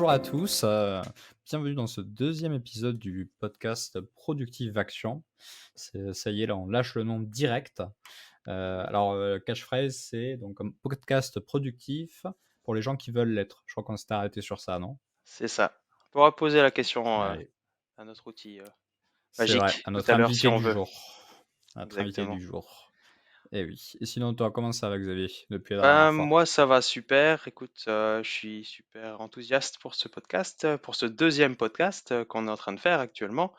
Bonjour à tous, bienvenue dans ce deuxième épisode du podcast Productive Action. Ça y est, là, on lâche le nom direct. Catchphrase, c'est donc un podcast productif pour les gens qui veulent l'être. Je crois qu'on s'était arrêté sur ça, non? C'est ça. On pourra poser la question Allez, à notre outil c'est vrai, magique à tout notre à l'heure si invité on du veut. jour. Notre invité du Exactement. jour. Eh oui. Et sinon, toi, comment ça va, Xavier, depuis la dernière fois? Moi, ça va super. Écoute, je suis super enthousiaste pour ce podcast, pour ce deuxième podcast qu'on est en train de faire actuellement.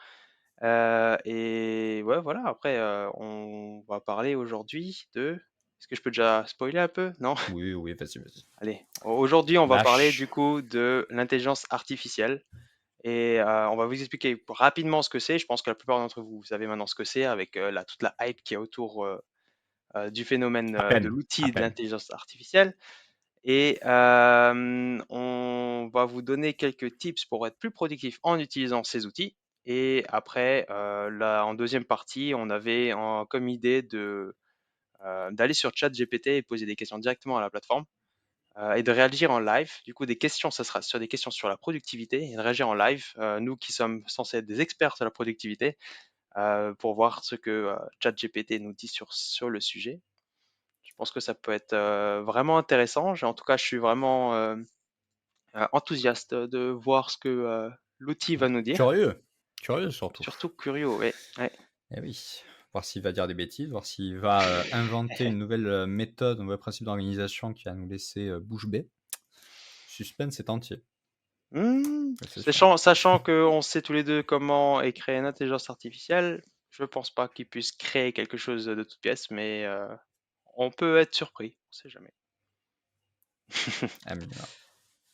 Et ouais, voilà. Après, on va parler aujourd'hui de. Est-ce que je peux déjà spoiler un peu? Non? Oui, oui, vas-y, vas-y. Allez. Aujourd'hui, on va parler Lâche. du coup de l'intelligence artificielle. Et on va vous expliquer rapidement ce que c'est. Je pense que la plupart d'entre vous, vous savez maintenant ce que c'est avec toute la hype qui est autour du phénomène À de peine, à l'outil de peine. l'intelligence artificielle. Et on va vous donner quelques tips pour être plus productif en utilisant ces outils. Et après, là, en deuxième partie, on avait comme idée d'aller sur ChatGPT et poser des questions directement à la plateforme et de réagir en live. Du coup, des questions, ça sera sur des questions sur la productivité et de réagir en live, nous qui sommes censés être des experts sur la productivité, pour voir ce que ChatGPT nous dit sur le sujet. Je pense que ça peut être vraiment intéressant. En tout cas, je suis vraiment enthousiaste de voir ce que l'outil va nous dire. Curieux, curieux surtout. Surtout curieux, ouais. Ouais. Eh oui, voir s'il va dire des bêtises, voir s'il va, inventer une nouvelle, méthode, un nouvel principe d'organisation qui va nous laisser, bouche bée. Suspense est entier, ça c'est sûr. Sachant qu'on sait tous les deux comment est créée une intelligence artificielle, je pense pas qu'il puisse créer quelque chose de toute pièce, mais on peut être surpris, on sait jamais. À minima.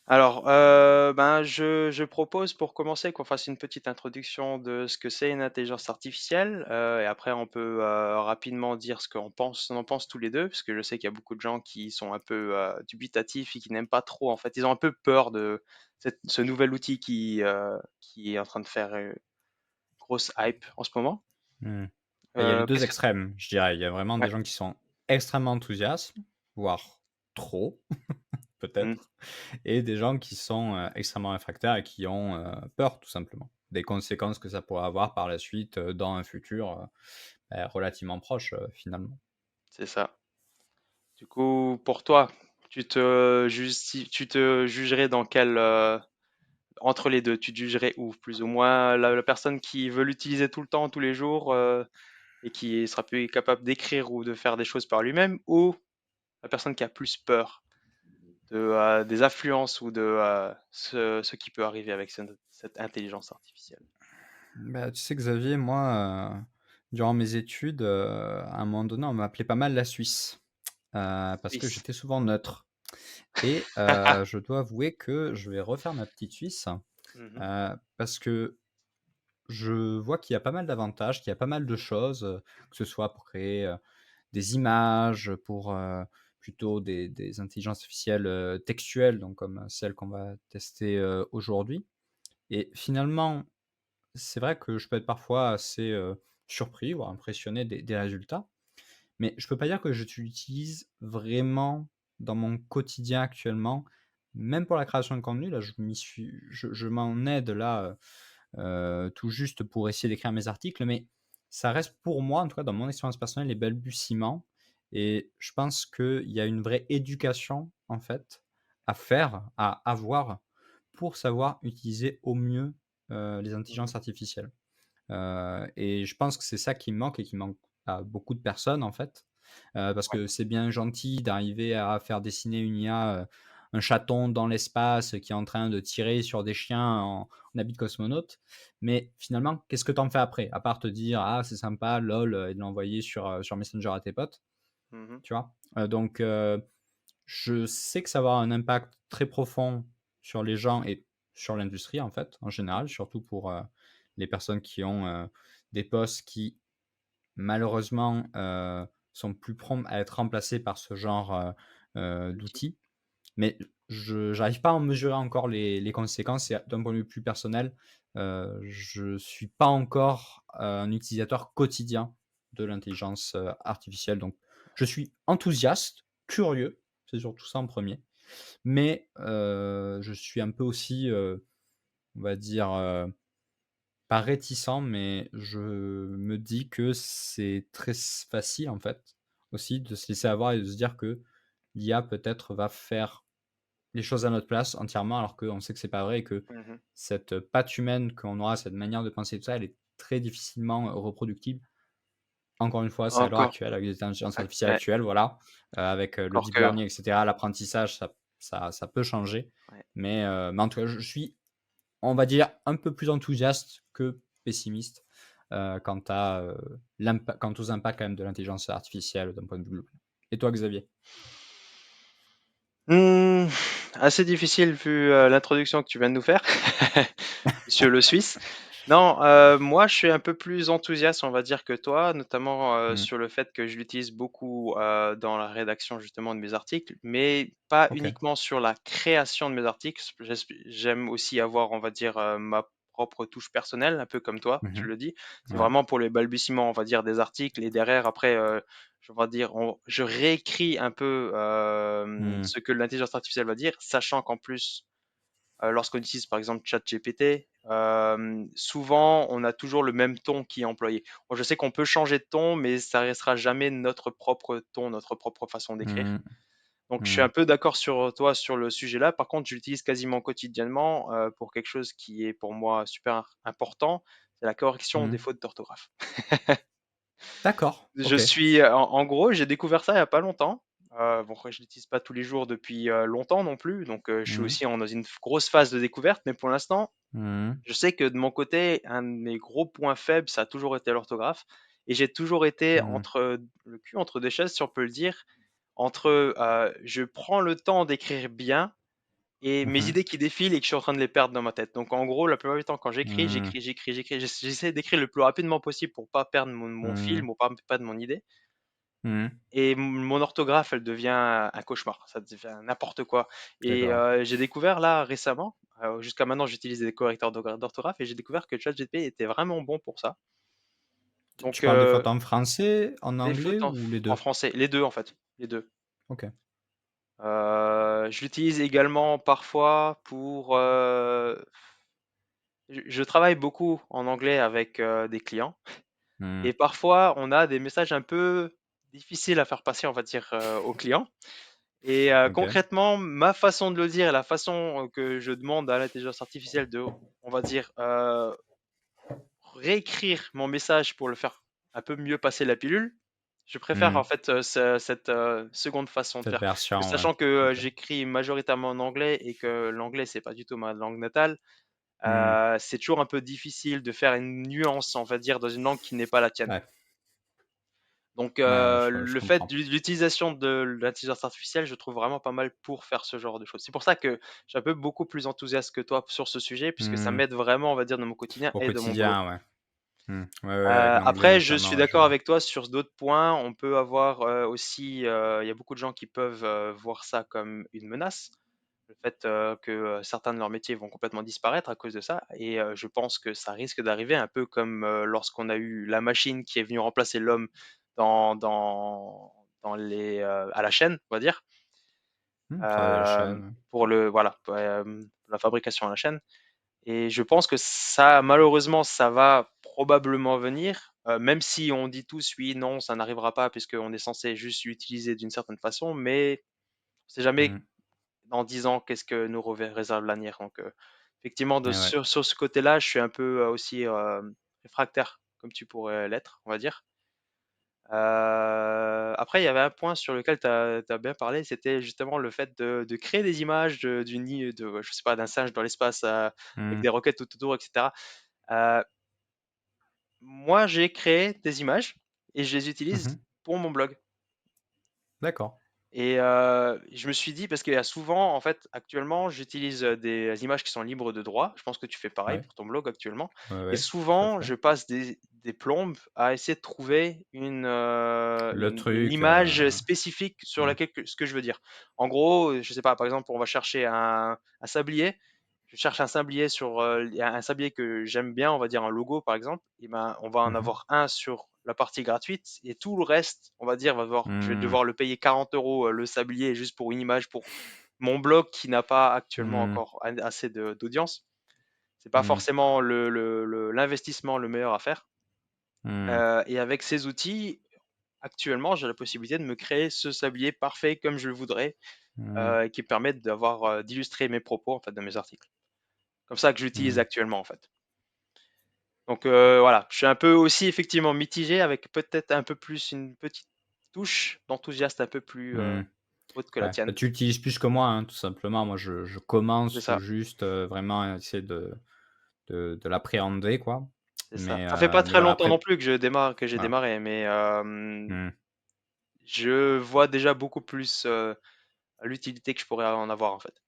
Alors, je propose pour commencer qu'on fasse une petite introduction de ce que c'est une intelligence artificielle, et après on peut rapidement dire ce on en pense tous les deux, parce que je sais qu'il y a beaucoup de gens qui sont un peu dubitatifs et qui n'aiment pas trop, en fait, ils ont un peu peur de ce nouvel outil qui est en train de faire grosse hype en ce moment. Mmh. Bah, il y a les 2 Qu'est-ce que... extrêmes, je dirais. Il y a vraiment des Ouais. gens qui sont extrêmement enthousiastes, voire trop, Mm. peut-être, et des gens qui sont, extrêmement réfractaires et qui ont, peur tout simplement, des conséquences que ça pourrait avoir par la suite, dans un futur, relativement proche, finalement. C'est ça. Du coup, pour toi, tu te jugerais dans quel, entre les deux, tu te jugerais où? Plus ou moins la personne qui veut l'utiliser tout le temps, tous les jours, et qui sera plus capable d'écrire ou de faire des choses par lui-même, ou la personne qui a plus peur des influences ou de ce qui peut arriver avec cette intelligence artificielle. Bah, tu sais, Xavier, moi, durant mes études, à un moment donné, on m'appelait pas mal la Suisse, parce que Suisse. j'étais souvent neutre et je dois avouer que je vais refaire ma petite Suisse, Mhm. parce que je vois qu'il y a pas mal d'avantages, qu'il y a pas mal de choses, que ce soit pour créer, des images, pour, plutôt des intelligences artificielles, textuelles, donc comme celle qu'on va tester, aujourd'hui et finalement, c'est vrai que je peux être parfois assez, surpris, voire impressionné des résultats, mais je peux pas dire que je l'utilise vraiment dans mon quotidien actuellement. Même pour la création de contenu, là, je m'en aide là, tout juste pour essayer d'écrire mes articles, mais ça reste pour moi, en tout cas dans mon expérience personnelle, les balbutiements et je pense qu'il y a une vraie éducation, en fait, à faire, à avoir pour savoir utiliser au mieux, les Mhm. intelligences artificielles. Et je pense que c'est ça qui me manque et qui manque à beaucoup de personnes, en fait. Parce Ouais. que c'est bien gentil d'arriver à faire dessiner une IA, un chaton dans l'espace qui est en train de tirer sur des chiens en habit de cosmonaute. Mais finalement, qu'est-ce que tu en fais après? À part te dire: «Ah, c'est sympa, lol» et de l'envoyer sur Messenger à tes potes, Mhm. tu vois? Je sais que ça va avoir un impact très profond sur les gens et sur l'industrie, en fait, en général, surtout pour, les personnes qui ont, des postes qui malheureusement, sont plus prompts à être remplacés par ce genre, Outil. d'outils. Mais je n'arrive pas à en mesurer encore les conséquences et d'un point de vue plus personnel, je suis pas encore, un utilisateur quotidien de l'intelligence, artificielle. Donc je suis enthousiaste, curieux, c'est surtout ça en premier. Mais je suis un peu aussi, on va dire, pas réticent, mais je me dis que c'est très facile, en fait, aussi de se laisser avoir et de se dire que l'IA peut-être va faire les choses à notre place entièrement, alors qu'on sait que c'est pas vrai et que Mmh. cette patte humaine qu'on aura, cette manière de penser, tout ça, elle est très difficilement, reproductible. Encore une fois, c'est à l'heure Encore actuelle avec les intelligences ouais, artificielles ouais, actuelles, voilà, avec, le encore deep que learning et cetera, l'apprentissage, ça peut changer, ouais. mais en tout cas, je suis, on va dire, un peu plus enthousiaste que pessimiste, quant aux impacts quand même de l'intelligence artificielle d'un point de vue global. Et toi, Xavier? Mmh, assez difficile vu, l'introduction que tu viens de nous faire, monsieur le Suisse. Non, moi, je suis un peu plus enthousiaste, on va dire, que toi, notamment, Mmh. sur le fait que je l'utilise beaucoup, dans la rédaction justement de mes articles, mais pas OK. uniquement sur la création de mes articles. J'aime aussi avoir, on va dire, ma propre touche personnelle, un peu comme toi, Mmh tu mh. le dis. C'est Ouais. vraiment pour les balbutiements, on va dire, des articles et derrière après, je vais dire, je réécris un peu, Mmh. ce que l'intelligence artificielle va dire, sachant qu'en plus, lorsqu'on utilise par exemple ChatGPT, souvent on a toujours le même ton qui est employé. Bon, je sais qu'on peut changer de ton, mais ça restera jamais notre propre ton, notre propre façon d'écrire. Mmh. Donc je suis un Mmh. peu d'accord sur toi sur le sujet-là. Par contre, je l'utilise quasiment quotidiennement, pour quelque chose qui est pour moi super important, c'est la correction des Mmh. fautes d'orthographe. D'accord, Je OK. suis, en gros, j'ai découvert ça il y a pas longtemps. Bon après je l'utilise pas tous les jours depuis, longtemps non plus, donc je suis Mmh. aussi dans une grosse phase de découverte, mais pour l'instant, Mmh. je sais que de mon côté, un de mes gros points faibles, ça a toujours été l'orthographe et j'ai toujours été Mmh. entre le cul entre 2 chaises, si on peut le dire, entre, je prends le temps d'écrire bien et Mmh mes mh. idées qui défilent et que je suis en train de les perdre dans ma tête. Donc en gros, la plupart du temps, quand j'écris, Mmh. j'écris. J'essaie d'écrire le plus rapidement possible pour pas perdre mon Mmh. fil, pour pas perdre mon idée Mmh. et mon orthographe, elle devient un cauchemar, ça devient n'importe quoi et D'accord. j'ai découvert là récemment, jusqu'à maintenant j'utilise des correcteurs d'orthographe et j'ai découvert que ChatGPT était vraiment bon pour ça. Tu Donc parles des fautes en français, en des anglais fautes ou les en 2? français, les 2 en fait, les 2. OK. Je l'utilise également parfois pour, je travaille beaucoup en anglais avec, des clients Mmh. et parfois on a des messages un peu difficiles à faire passer, on va dire, aux clients. Et OK. concrètement, ma façon de le dire et la façon, que je demande à l'intelligence artificielle de, on va dire, réécrire mon message pour le faire un peu mieux passer la pilule, je préfère en Mmh. fait, cette, seconde façon de Cette faire. Que version, ouais. sachant que, OK. j'écris majoritairement en anglais et que l'anglais, c'est pas du tout ma langue natale, Mmh. c'est toujours un peu difficile de faire une nuance, on va dire, dans une langue qui n'est pas la tienne. Ouais. Donc, Ouais, ouais, je le fait comprends. l'utilisation de l'intelligence artificielle, je trouve vraiment pas mal pour faire ce genre de choses. C'est pour ça que je suis un peu beaucoup plus enthousiaste que toi sur ce sujet, puisque ça Mmh. m'aide vraiment, on va dire, dans mon quotidien Au et dans mon boulot. quotidien, ouais. Mmh. Ouais, ouais, avec l'anglais Après, je notamment, suis ouais, je d'accord vois. avec toi sur d'autres points. On peut avoir, aussi, il y a beaucoup de gens qui peuvent, voir ça comme une menace. Le fait, que, certains de leurs métiers vont complètement disparaître à cause de ça et je pense que ça risque d'arriver un peu comme, lorsqu'on a eu la machine qui est venue remplacer l'homme dans dans dans les, à la chaîne, on va dire, Mmh, travailler à la chaîne, ouais. pour le voilà, la fabrication à la chaîne et je pense que ça, malheureusement, ça va probablement venir, même si on dit tous: «Oui, non, ça n'arrivera pas», puisqu'on est censé juste l'utiliser d'une certaine façon, mais on sait jamais Mmh. dans 10 ans qu'est-ce que nous réserve l'avenir. Donc, effectivement, Et ouais. sur ce côté-là, je suis un peu aussi réfractaire, comme tu pourrais l'être, on va dire. Après, il y avait un point sur lequel tu as bien parlé, c'était justement le fait de créer des images je sais pas, d'un singe dans l'espace avec Mmh. des roquettes tout autour, etc. Euh, Moi, j'ai créé des images et je les Mmh utilise mh. pour mon blog. D'accord. Et je me suis dit, parce qu'il y a souvent, en fait, actuellement, j'utilise des images qui sont libres de droit. Je pense que tu fais pareil Ouais. pour ton blog actuellement. Ouais, Et ouais, tout à souvent, fait. je passe des plombes à essayer de trouver Le une truc, image spécifique sur mmh. laquelle ce que je veux dire. En gros, je sais pas, par exemple, on va chercher un sablier. Je cherche un sablier sur il y a un sablier que j'aime bien, on va dire un logo par exemple. Et ben, on va en Mmh mh. avoir un sur la partie gratuite et tout le reste, on va dire, je vais Mmh. devoir le payer 40 € le sablier juste pour une image pour mon blog qui n'a pas actuellement Mmh. encore assez d'audience, c'est pas Mmh. forcément l'investissement le meilleur à faire. Mmh. Et avec ces outils, actuellement, j'ai la possibilité de me créer ce sablier parfait comme je le voudrais, Mmh. qui me permettent d'illustrer mes propos en fait dans mes articles. Comme ça que j'utilise Mmh. actuellement en fait. Donc voilà, je suis un peu aussi effectivement mitigé avec peut-être un peu plus une petite touche d'enthousiasme un peu plus Mmh. haute que la Ouais, bah, tienne. tu utilises plus que moi, hein, tout simplement. Moi, je C'est commence ça, juste, vraiment à essayer de l'appréhender, quoi. c'est ça. Ça fait pas Mais très voilà, longtemps après non plus que j'ai voilà. démarré, mais Mmh. je vois déjà beaucoup plus l'utilité que je pourrais en avoir en fait.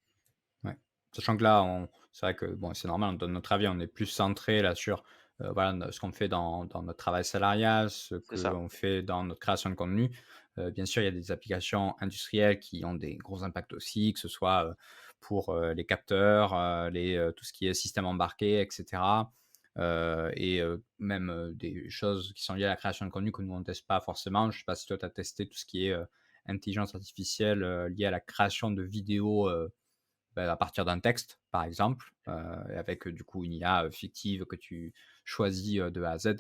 Ouais. Sachant que là, on c'est vrai que bon, c'est normal, on donne notre avis, on est plus centré là sur, voilà, ce qu'on fait dans notre travail salarial, ce C'est ça, qu'on fait dans notre création de contenu. Bien sûr, il y a des applications industrielles qui ont des gros impacts aussi, que ce soit, pour, les capteurs, tout ce qui est système embarqué et cetera. Même, des choses qui sont liées à la création de contenu que nous on teste pas forcément. Je sais pas si toi tu as testé tout ce qui est, intelligence artificielle, liée à la création de vidéos, bah, à partir d'un texte, par exemple, avec, du coup, une IA, fictive que tu choisis, de A à Z.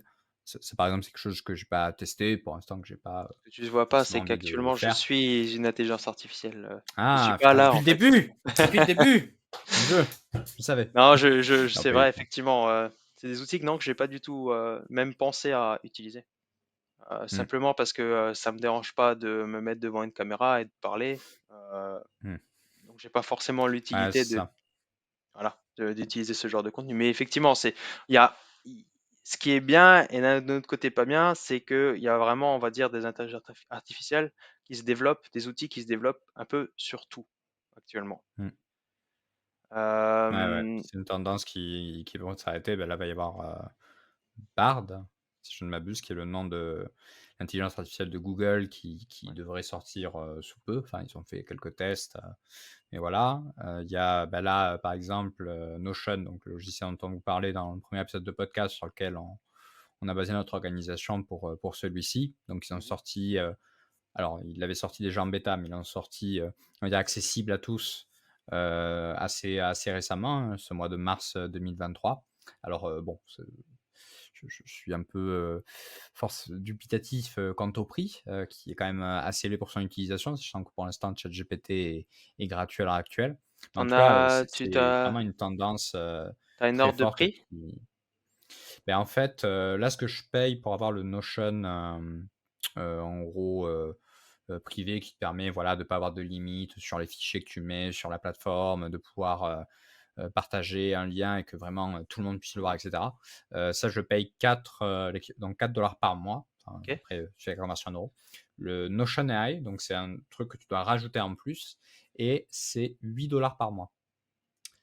Par exemple, c'est quelque chose que j'ai pas testé pour l'instant, que j'ai pas, ce que tu ne vois pas, forcément c'est envie de qu'actuellement je faire. suis une intelligence artificielle, je suis Ah pas putain, là depuis en le fait. début! Depuis le début! Mon Dieu, je le savais. Non, Non, c'est pas du vrai, tout. effectivement, c'est des outils que non, que j'ai pas du tout même pensé à utiliser. Mmh, Simplement parce que ça me dérange pas de me mettre devant une caméra et de parler. mmh. Donc j'ai pas forcément Ouais, l'utilité c'est ça. voilà, d'utiliser ce genre de contenu. Mais effectivement, il y a, il- ce qui est bien et d'un autre côté pas bien, c'est qu'il y a vraiment, on va dire, des intelligences artificielles qui se développent, des outils qui se développent un peu sur tout actuellement. Mmh. Ouais, ouais, Euh, c'est une tendance qui vont s'arrêter. Bah, là, va y avoir, Bard, si je ne m'abuse, qui est le nom de l'intelligence artificielle de Google qui ouais. devrait sortir, sous peu. Enfin, ils ont fait quelques tests, mais voilà. Il y a, bah, là, par exemple, Notion, donc le logiciel dont on vous parlait dans le premier épisode de podcast sur lequel on a basé notre organisation pour celui-ci. Donc ils ont Mhm. sorti, alors ils l'avaient sorti déjà en bêta, mais ils l'ont sorti, on va dire accessible à tous, assez récemment, hein, ce mois de mars, 2023. Alors, bon, je suis un peu, force dubitatif, quant au prix, qui est quand même, assez élevé pour son utilisation, sachant que pour l'instant ChatGPT est gratuit à l'heure actuelle. Mais en tout cas, c'est vraiment une tendance, T'as une très ordre de forte prix? qui en fait, là, ce que je paye pour avoir le Notion, en gros, privé qui te permet, voilà, de pas avoir de limite sur les fichiers que tu mets sur la plateforme, de pouvoir, partager un lien et que vraiment, tout le monde puisse le voir et cetera. Ça, je paye 4, donc 4 $ par mois. Enfin, Ok. après, tu fais la conversion en euros. Le Notion AI, donc c'est un truc que tu dois rajouter en plus et c'est 8 $ par mois.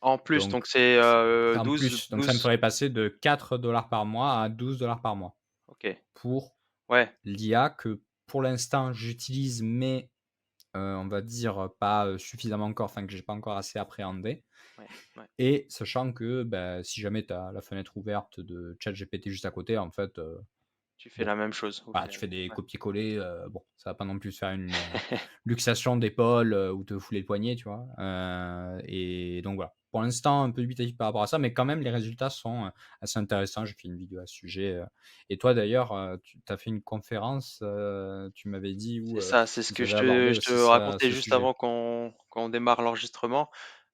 En plus, Donc donc c'est en 12, plus, donc ça me 12. ferait passer de 4 $ par mois à 12 $ par mois Ok. pour Ouais. l'IA que, pour l'instant, j'utilise, mais on va dire, pas, suffisamment encore, enfin que j'ai pas encore assez appréhendé. Ouais. Ouais. Et sachant que, bah, si jamais tu as la fenêtre ouverte de ChatGPT juste à côté, en fait, Tu fais bon, la même chose au voilà, tu final. fais des Ouais. copier-coller, bon, ça va pas non plus faire une, luxation d'épaule, ou te fouler le poignet, tu vois? Et donc voilà. Pour l'instant, un peu dubitatif par rapport à ça, mais quand même les résultats sont, assez intéressants. J'ai fait une vidéo à ce sujet, et toi d'ailleurs, tu as fait une conférence, tu m'avais dit où, C'est ça, c'est ce vous que avez abordé je te aussi ça, racontais ce juste sujet. avant qu'on démarre l'enregistrement.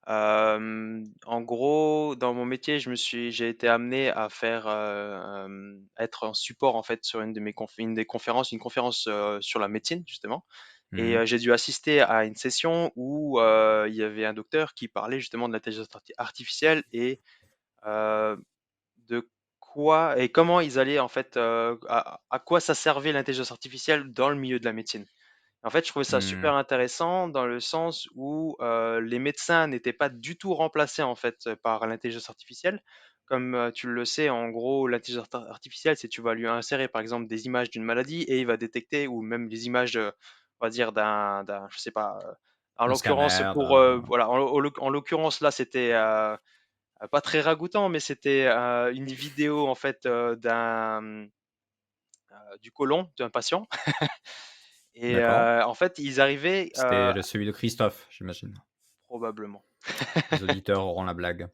En gros, dans mon métier, j'ai été amené à être en support en fait sur une conférence sur la médecine justement. Et Mmh. j'ai dû assister à une session où il y avait un docteur qui parlait justement de l'intelligence artificielle et euh, de quoi et comment ils allaient en fait, à quoi ça servait l'intelligence artificielle dans le milieu de la médecine. En fait, je trouvais ça Mmh. super intéressant dans le sens où les médecins n'étaient pas du tout remplacés en fait par l'intelligence artificielle. Comme tu le sais, en gros, l'intelligence artificielle, c'est tu vas lui insérer par exemple des images d'une maladie et il va détecter, ou même les images, on va dire je sais pas, en Un l'occurrence scanner, pour, d'un voilà, en l'occurrence là, c'était pas très ragoûtant, mais c'était une vidéo en fait du côlon d'un patient. Et d'accord. en fait, ils arrivaient C'était celui de Christophe, j'imagine? probablement. Les auditeurs auront la blague.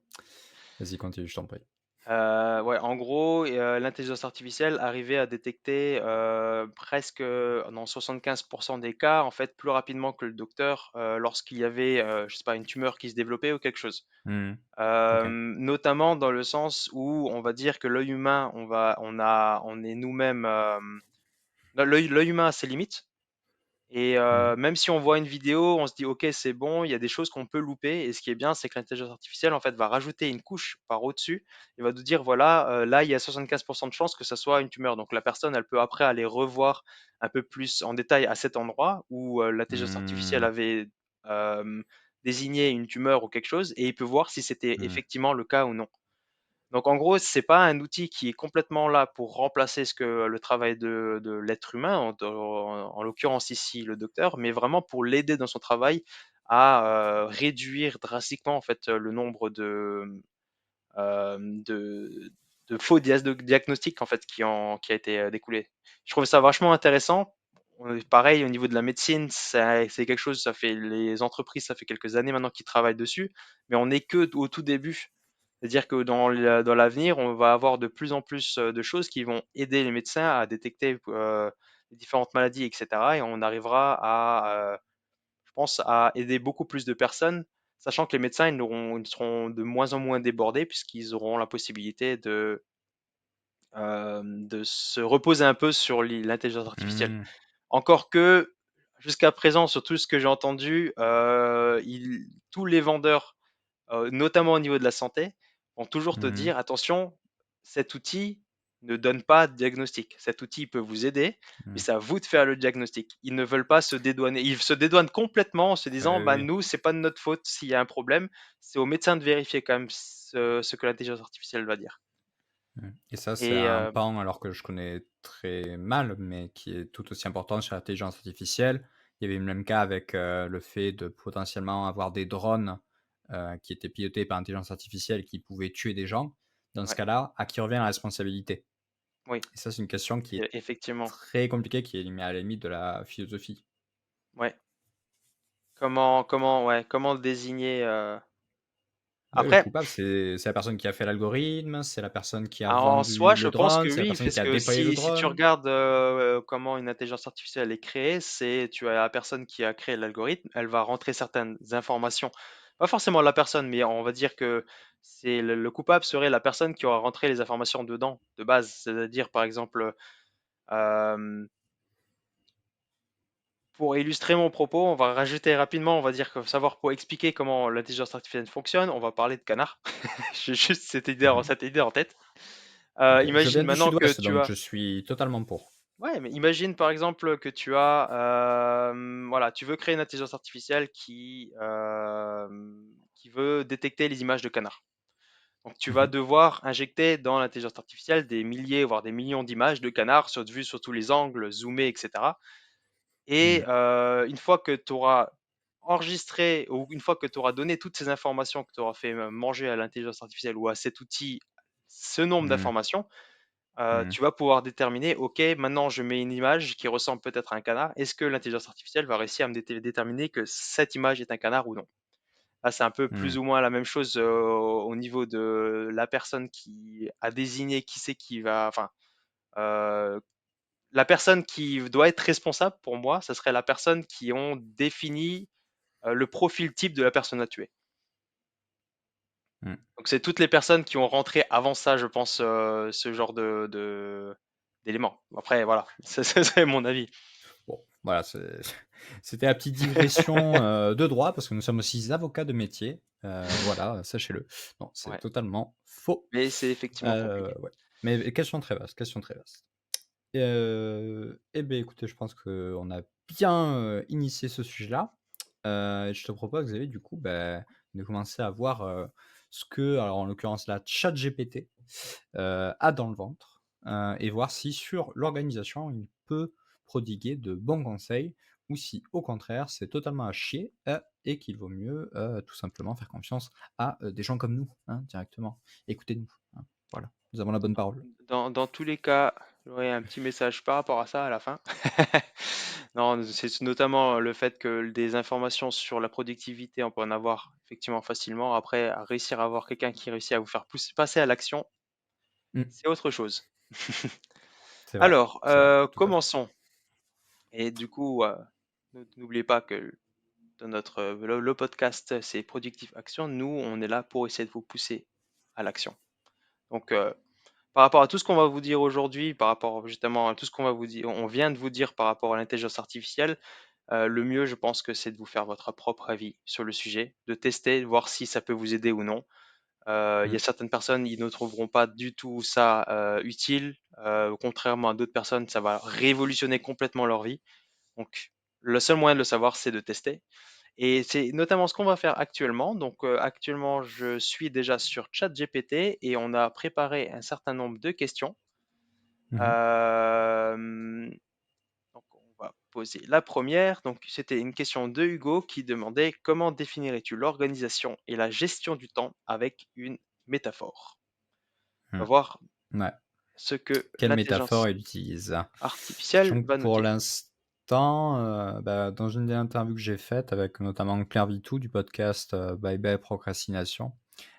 Vas-y, continue, je t'en prie. Ouais, en gros, l'intelligence artificielle arrivait à détecter, presque, dans 75 des cas, en fait, plus rapidement que le docteur, lorsqu'il y avait, je sais pas, une tumeur qui se développait ou quelque chose. Mmh. OK. Notamment dans le sens où on va dire que l'œil humain, on est nous-mêmes, l'œil humain a ses limites. Et Mmh. même si on voit une vidéo, on se dit: «OK, c'est bon», il y a des choses qu'on peut louper et ce qui est bien, c'est que l'intelligence artificielle, en fait, va rajouter une couche par au-dessus et va nous dire: «Voilà, là, il y a 75 de chances que ça soit une tumeur». Donc la personne, elle peut après aller revoir un peu plus en détail à cet endroit où, l'intelligence artificielle Mmh. avait, hem, désigné une tumeur ou quelque chose et il peut voir si c'était Mmh. effectivement le cas ou non. Donc en gros, c'est pas un outil qui est complètement là pour remplacer ce que le travail de l'être humain, en l'occurrence ici le docteur, mais vraiment pour l'aider dans son travail à réduire drastiquement en fait le nombre de faux diagnostics en fait qui a été découlé. Je trouve ça vachement intéressant. Pareil au niveau de la médecine, c'est quelque chose, ça fait les entreprises, ça fait quelques années maintenant qu'ils travaillent dessus, mais on n'est que au tout début. C'est-à-dire que dans l'avenir, on va avoir de plus en plus de choses qui vont aider les médecins à détecter les différentes maladies, etc. Et on arrivera je pense, à aider beaucoup plus de personnes, sachant que les médecins, ils seront de moins en moins débordés puisqu'ils auront la possibilité de se reposer un peu sur l'intelligence artificielle. Mmh. Encore que, jusqu'à présent, sur tout ce que j'ai entendu, tous les vendeurs notamment au niveau de la santé, vont toujours te Mmh. dire: «Attention, cet outil ne donne pas de diagnostic. Cet outil, il peut vous aider, mais Mmh. c'est à vous de faire le diagnostic». Ils ne veulent pas se dédouaner. Ils se dédouanent complètement en se Oui, disant: oui, «Bah, oui. nous, c'est pas de notre faute s'il y a un problème. C'est au médecin de vérifier quand même ce que l'intelligence artificielle va dire». Mmh. Et ça, c'est Et un pan, alors que je connais très mal, mais qui est tout aussi important sur l'intelligence artificielle. Il y avait eu le même cas avec, le fait de potentiellement avoir des drones, qui étaient pilotés par intelligence artificielle qui pouvaient tuer des gens. Dans ce ouais, cas-là, à qui revient la responsabilité? oui, Et ça, c'est une question qui est effectivement, très compliquée, qui est lim à la limite de la philosophie. ouais. Ouais, comment le désigner, Oui, le après. coupable, c'est la personne qui a fait l'algorithme, c'est la personne qui a Ah, en soi, vendu je le pense que drone, c'est la oui, personne qui parce a que déployé le si tu drone. regardes, comment une intelligence artificielle est créée, c'est tu as la personne qui a créé l'algorithme, elle va rentrer certaines informations. Pas forcément la personne, mais on va dire que c'est le coupable serait la personne qui aura rentré les informations dedans, de base. C'est-à-dire, par exemple, hem, pour illustrer mon propos, on va rajouter rapidement, on va dire que savoir pour expliquer comment l'intelligence artificielle fonctionne, on va parler de canard. J'ai juste Mmh. cette idée en tête. OK. Je Imagine viens du maintenant que sud-ouest, tu donc as. je suis totalement pour. Ouais, mais imagine par exemple que tu as, voilà, tu veux créer une intelligence artificielle qui veut détecter les images de canards. Donc tu vas Mmh. devoir injecter dans l'intelligence artificielle des milliers, voire des millions d'images de canards vues sur tous les angles, zoomées, etc. Et Mmh. une fois que tu auras enregistré ou une fois que tu auras donné toutes ces informations, que tu auras fait manger à l'intelligence artificielle ou à cet outil ce nombre Mmh. d'informations, Mmh. tu vas pouvoir déterminer, OK, maintenant je mets une image qui ressemble peut-être à un canard. Est-ce que l'intelligence artificielle va réussir à me déterminer que cette image est un canard ou non? Là, c'est un peu plus Mmh. ou moins la même chose au niveau de la personne qui a désigné qui c'est qui va, enfin, euh, la personne qui doit être responsable pour moi, ce serait la personne qui ont défini le profil type de la personne à tuer. Mmh. Donc c'est toutes les personnes qui ont rentré avant ça, je pense, ce genre d'éléments. Après, voilà, ça serait mon avis. Bon, voilà, c'était la petite digression, de droit, parce que nous sommes aussi avocats de métier, voilà, sachez-le. Non, c'est Ouais, totalement faux. mais c'est effectivement compliqué. Ouais, mais question très vaste, question très vaste. Et beh, écoutez, je pense qu'on a bien, initié ce sujet-là. Et je te propose, Xavier, du coup, bah, de commencer à voir, ce que, alors en l'occurrence là, ChatGPT, a dans le ventre, et voir si sur l'organisation, il peut prodiguer de bons conseils ou si au contraire c'est totalement à chier, et qu'il vaut mieux, tout simplement faire confiance à, des gens comme nous, hein, directement. Écoutez-nous, hein, voilà, nous avons la bonne parole. Dans tous les cas, j'aurais un petit message par rapport à ça à la fin. Non, c'est notamment le fait que des informations sur la productivité, on peut en avoir effectivement facilement. Après, à réussir à avoir quelqu'un qui réussit à vous faire passer à l'action, Mmh. c'est autre chose. C'est vrai, Alors, c'est vrai, tout à fait. commençons. Et du coup, n'oubliez pas que dans notre le podcast, c'est Productive Action. Nous, on est là pour essayer de vous pousser à l'action. Donc, par rapport à tout ce qu'on va vous dire aujourd'hui, par rapport justement à tout ce qu'on va vous dire, on vient de vous dire par rapport à l'intelligence artificielle, le mieux, je pense que c'est de vous faire votre propre avis sur le sujet, de tester, de voir si ça peut vous aider ou non. Il y Mmh. a certaines personnes, ils ne trouveront pas du tout ça utile. Contrairement à d'autres personnes, ça va révolutionner complètement leur vie. Donc, le seul moyen de le savoir, c'est de tester. Et c'est notamment ce qu'on va faire actuellement. Donc, actuellement, je suis déjà sur ChatGPT et on a préparé un certain nombre de questions. Mmh. Euh, donc, on va poser la première. Donc, c'était une question de Hugo qui demandait comment définirais-tu l'organisation et la gestion du temps avec une métaphore? On va Mmh. voir Ouais. ce que Quelle métaphore l'intelligence il utilise? artificielle Sachant que va nous pour dire. l'instant, bah, dans une des interviews que j'ai faites avec notamment Claire Vitou du podcast, Bye Bye Procrastination,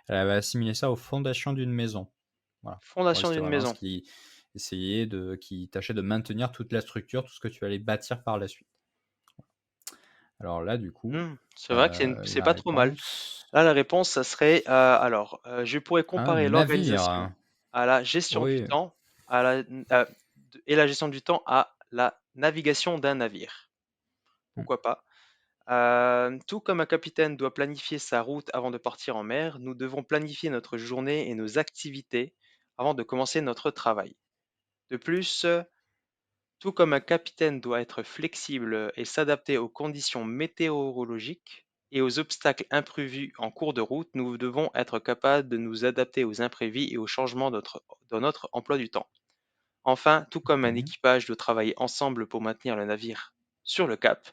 elle avait assimilé ça aux fondations d'une maison. Voilà. Pour elle, Fondation c'était d'une vraiment ce maison. qui tâchait de maintenir toute la structure, tout ce que tu allais bâtir par la suite. Alors là, du coup, C'est vrai que c'est la pas trop mal. réponse Là, la réponse, ça serait, alors, je pourrais un comparer navire, l'organisation à la gestion du oui, temps, à la, et la gestion du temps à la navigation d'un navire. mmh, Pourquoi pas? Tout comme un capitaine doit planifier sa route avant de partir en mer, nous devons planifier notre journée et nos activités avant de commencer notre travail. De plus, tout comme un capitaine doit être flexible et s'adapter aux conditions météorologiques et aux obstacles imprévus en cours de route, nous devons être capables de nous adapter aux imprévus et aux changements dans notre emploi du temps. Enfin, tout comme un mmh, équipage doit travailler ensemble pour maintenir le navire sur le cap,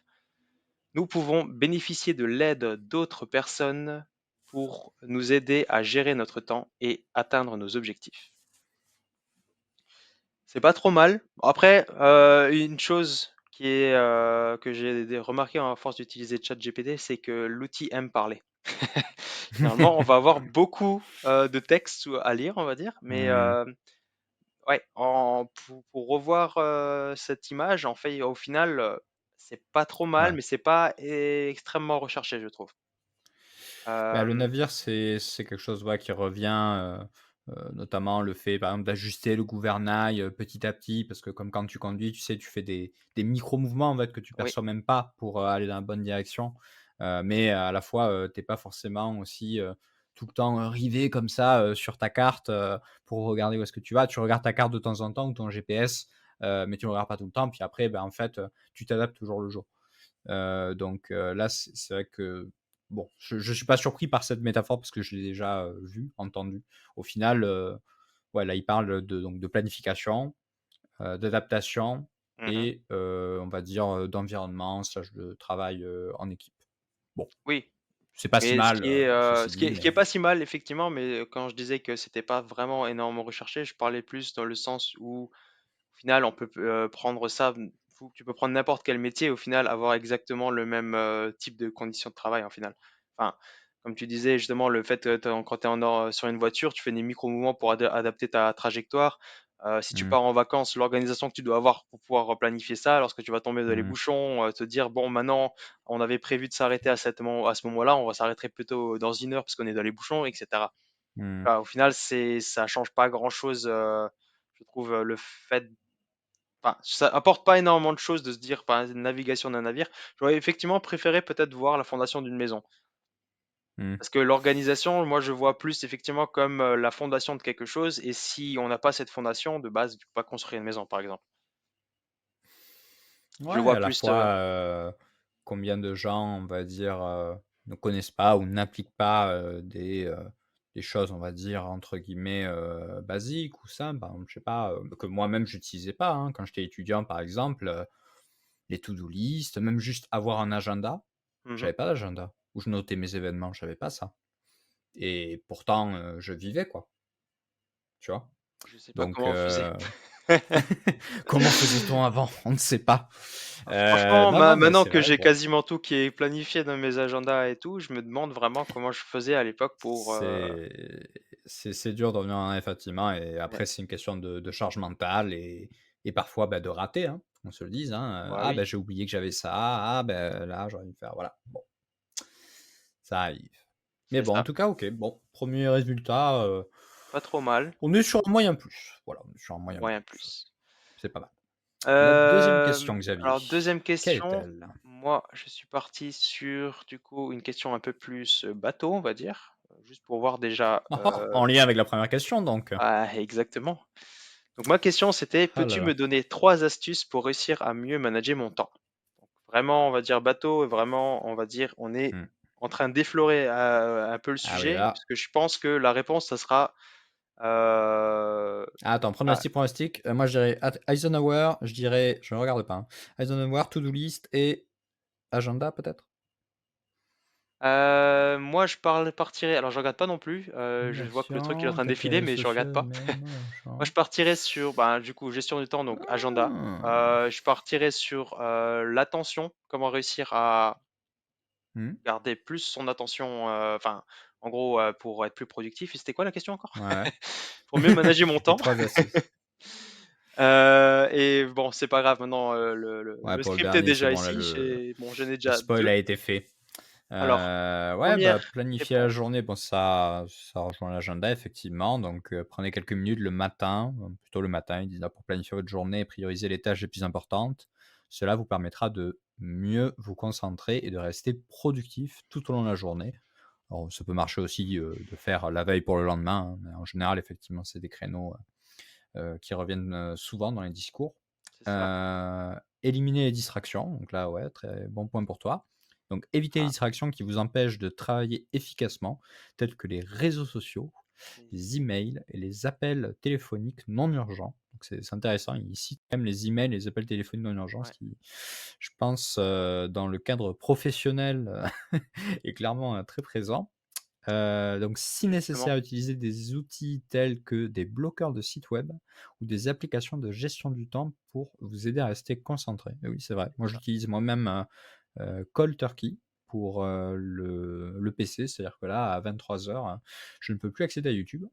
nous pouvons bénéficier de l'aide d'autres personnes pour nous aider à gérer notre temps et atteindre nos objectifs. C'est pas trop mal. Après, une chose que j'ai remarqué à force d'utiliser ChatGPT, c'est que l'outil aime parler. Généralement, on va avoir beaucoup de textes à lire, on va dire, mais mmh, ouais, pour revoir cette image, en fait, au final, c'est pas trop mal, ouais. mais c'est pas extrêmement recherché, je trouve. Bah, le Euh, navire, c'est quelque chose, ouais, qui revient, notamment le fait, par exemple, d'ajuster le gouvernail, petit à petit, parce que comme quand tu conduis, tu sais, tu fais des micro-mouvements, en fait, que tu oui. perçois même pas pour, aller dans la bonne direction. Mais à la fois, tu pas forcément aussi, tout le temps, rivé comme ça, sur ta carte, pour regarder où est-ce que tu vas. Tu regardes ta carte de temps en temps ou ton GPS, mais tu ne le regardes pas tout le temps. Puis après, ben, en fait, tu t'adaptes au jour le jour. Donc là, c'est vrai que bon, je suis pas surpris par cette métaphore parce que je l'ai déjà, vue, entendue. Au final, ouais, là, il parle de planification, d'adaptation Mhm. et on va dire, d'environnement slash de travail, en équipe. Bon, Oui, c'est pas si mais ce mal, qui est, ceci dit, ce qui est mais pas si mal effectivement, mais quand je disais que c'était pas vraiment énormément recherché, je parlais plus dans le sens où, au final, on peut prendre ça, tu peux prendre n'importe quel métier, au final, avoir exactement le même type de conditions de travail, en final. Enfin, comme tu disais, justement, le fait que quand tu es sur une voiture, tu fais des micro-mouvements pour adapter ta trajectoire. Si tu mmh, pars en vacances, l'organisation que tu dois avoir pour pouvoir planifier ça, lorsque tu vas tomber dans les mmh, bouchons, te dire, bon, maintenant, on avait prévu de s'arrêter à ce moment-là, on va s'arrêter plutôt dans une heure parce qu'on est dans les bouchons, etc. mmh. Au final, ça change pas grand-chose, je trouve, le fait. Enfin, ça apporte pas énormément de choses de se dire, par exemple, navigation d'un navire. J'aurais effectivement préféré peut-être voir la fondation d'une maison. Mmh. Parce que l'organisation, moi, je vois plus effectivement comme la fondation de quelque chose. Et si on n'a pas cette fondation, de base, tu peux pas construire une maison, par exemple. Je Ouais, vois à la plus. fois, combien de gens, on va dire, ne connaissent pas ou n'appliquent pas, des choses, on va dire, entre guillemets, «basiques» ou simples. Par exemple, je sais pas, que moi-même j'utilisais pas, hein, quand j'étais étudiant, par exemple, les to-do list, même juste avoir un agenda. Mhm. J'avais pas d'agenda où je notais mes événements, j'avais pas ça et pourtant, je vivais, quoi, tu vois? Je sais pas Donc comment on faisait. Comment faisait-on avant? On ne sait pas. Franchement, Non, non, mais maintenant c'est que vrai, j'ai bon, quasiment tout qui est planifié dans mes agendas et tout, je me demande vraiment comment je faisais à l'époque pour, c'est c'est dur de revenir en arrière effectivement et ouais, après c'est une question de charge mentale et parfois, bah, de rater, hein, qu'on se le dise, hein, bah, «Ah oui, ben j'ai oublié que j'avais ça. Ah ben là, j'aurais dû faire» voilà, bon, ça arrive. Mais c'est bon, en ça. tout cas, OK, bon, 1er résultat, Pas trop mal, on est sur un moyen plus. Voilà, on est sur un moyen moyen plus. plus. C'est pas mal. La deuxième question, Xavier, Alors deuxième quelle question, est-elle? moi je suis parti sur du coup une question un peu plus, bateau on va dire, juste pour voir déjà, Ah ah! En lien avec la première question donc? ah exactement. Donc ma question c'était: Ah là «Peux-tu là. me donner 3 astuces pour réussir à mieux manager mon temps?» Donc vraiment on va dire bateau et vraiment on va dire on est Mmh. en train d'effleurer, un peu le Ah oui, sujet, là parce que je pense que la réponse ça sera, attends, ah, pronostic, moi je dirais Eisenhower, je dirais je ne regarde pas, hein. Eisenhower, to do list et agenda peut-être? moi je partirais alors je regarde pas non plus, je vois que le truc il est en Version, train de quelques défiler réseaux mais je regarde sociaux, pas. même, Moi, genre. je partirais sur, bah, du coup, gestion du temps, donc agenda. Ah! Je partirais sur l'attention, comment réussir à Mmh. garder plus son attention, enfin, en gros, pour être plus productif. Et c'était quoi la question encore? Ouais, ouais. Pour mieux manager mon Les temps. 3 astuces. Et bon, c'est pas grave, maintenant, le, le- Ouais, le pour le script est dernier, c'est déjà bon là ici. Bon, j'en ai le déjà spoil deux. a été fait. Alors, Ouais, bah, première planifier la réponse. journée, bon ça rejoint l'agenda effectivement, donc prenez quelques minutes le matin, plutôt le matin, ils disent là, pour planifier votre journée et prioriser les tâches les plus importantes. Cela vous permettra de mieux vous concentrer et de rester productif tout au long de la journée. Alors ça peut marcher aussi, de faire la veille pour le lendemain, hein, mais en général effectivement c'est des créneaux, qui reviennent, souvent dans les discours. C'est ça. Éliminer les distractions, donc là, ouais, très bon point pour toi. Donc éviter les Ah, distractions qui vous empêchent de travailler efficacement, telles que les réseaux sociaux, et- les emails et les appels téléphoniques non urgents. Donc c'est intéressant, il cite même les emails et les appels téléphoniques non urgents, ce ouais, qui, je pense, dans le cadre professionnel, est clairement, très présent. Donc si exactement. nécessaire, utiliser des outils tels que des bloqueurs de sites web ou des applications de gestion du temps pour vous aider à rester concentré. Et oui, c'est vrai. C'est Moi, ça. j'utilise moi-même, Cold Turkey pour, le PC. C'est-à-dire que là, à 23:00, je ne peux plus accéder à YouTube.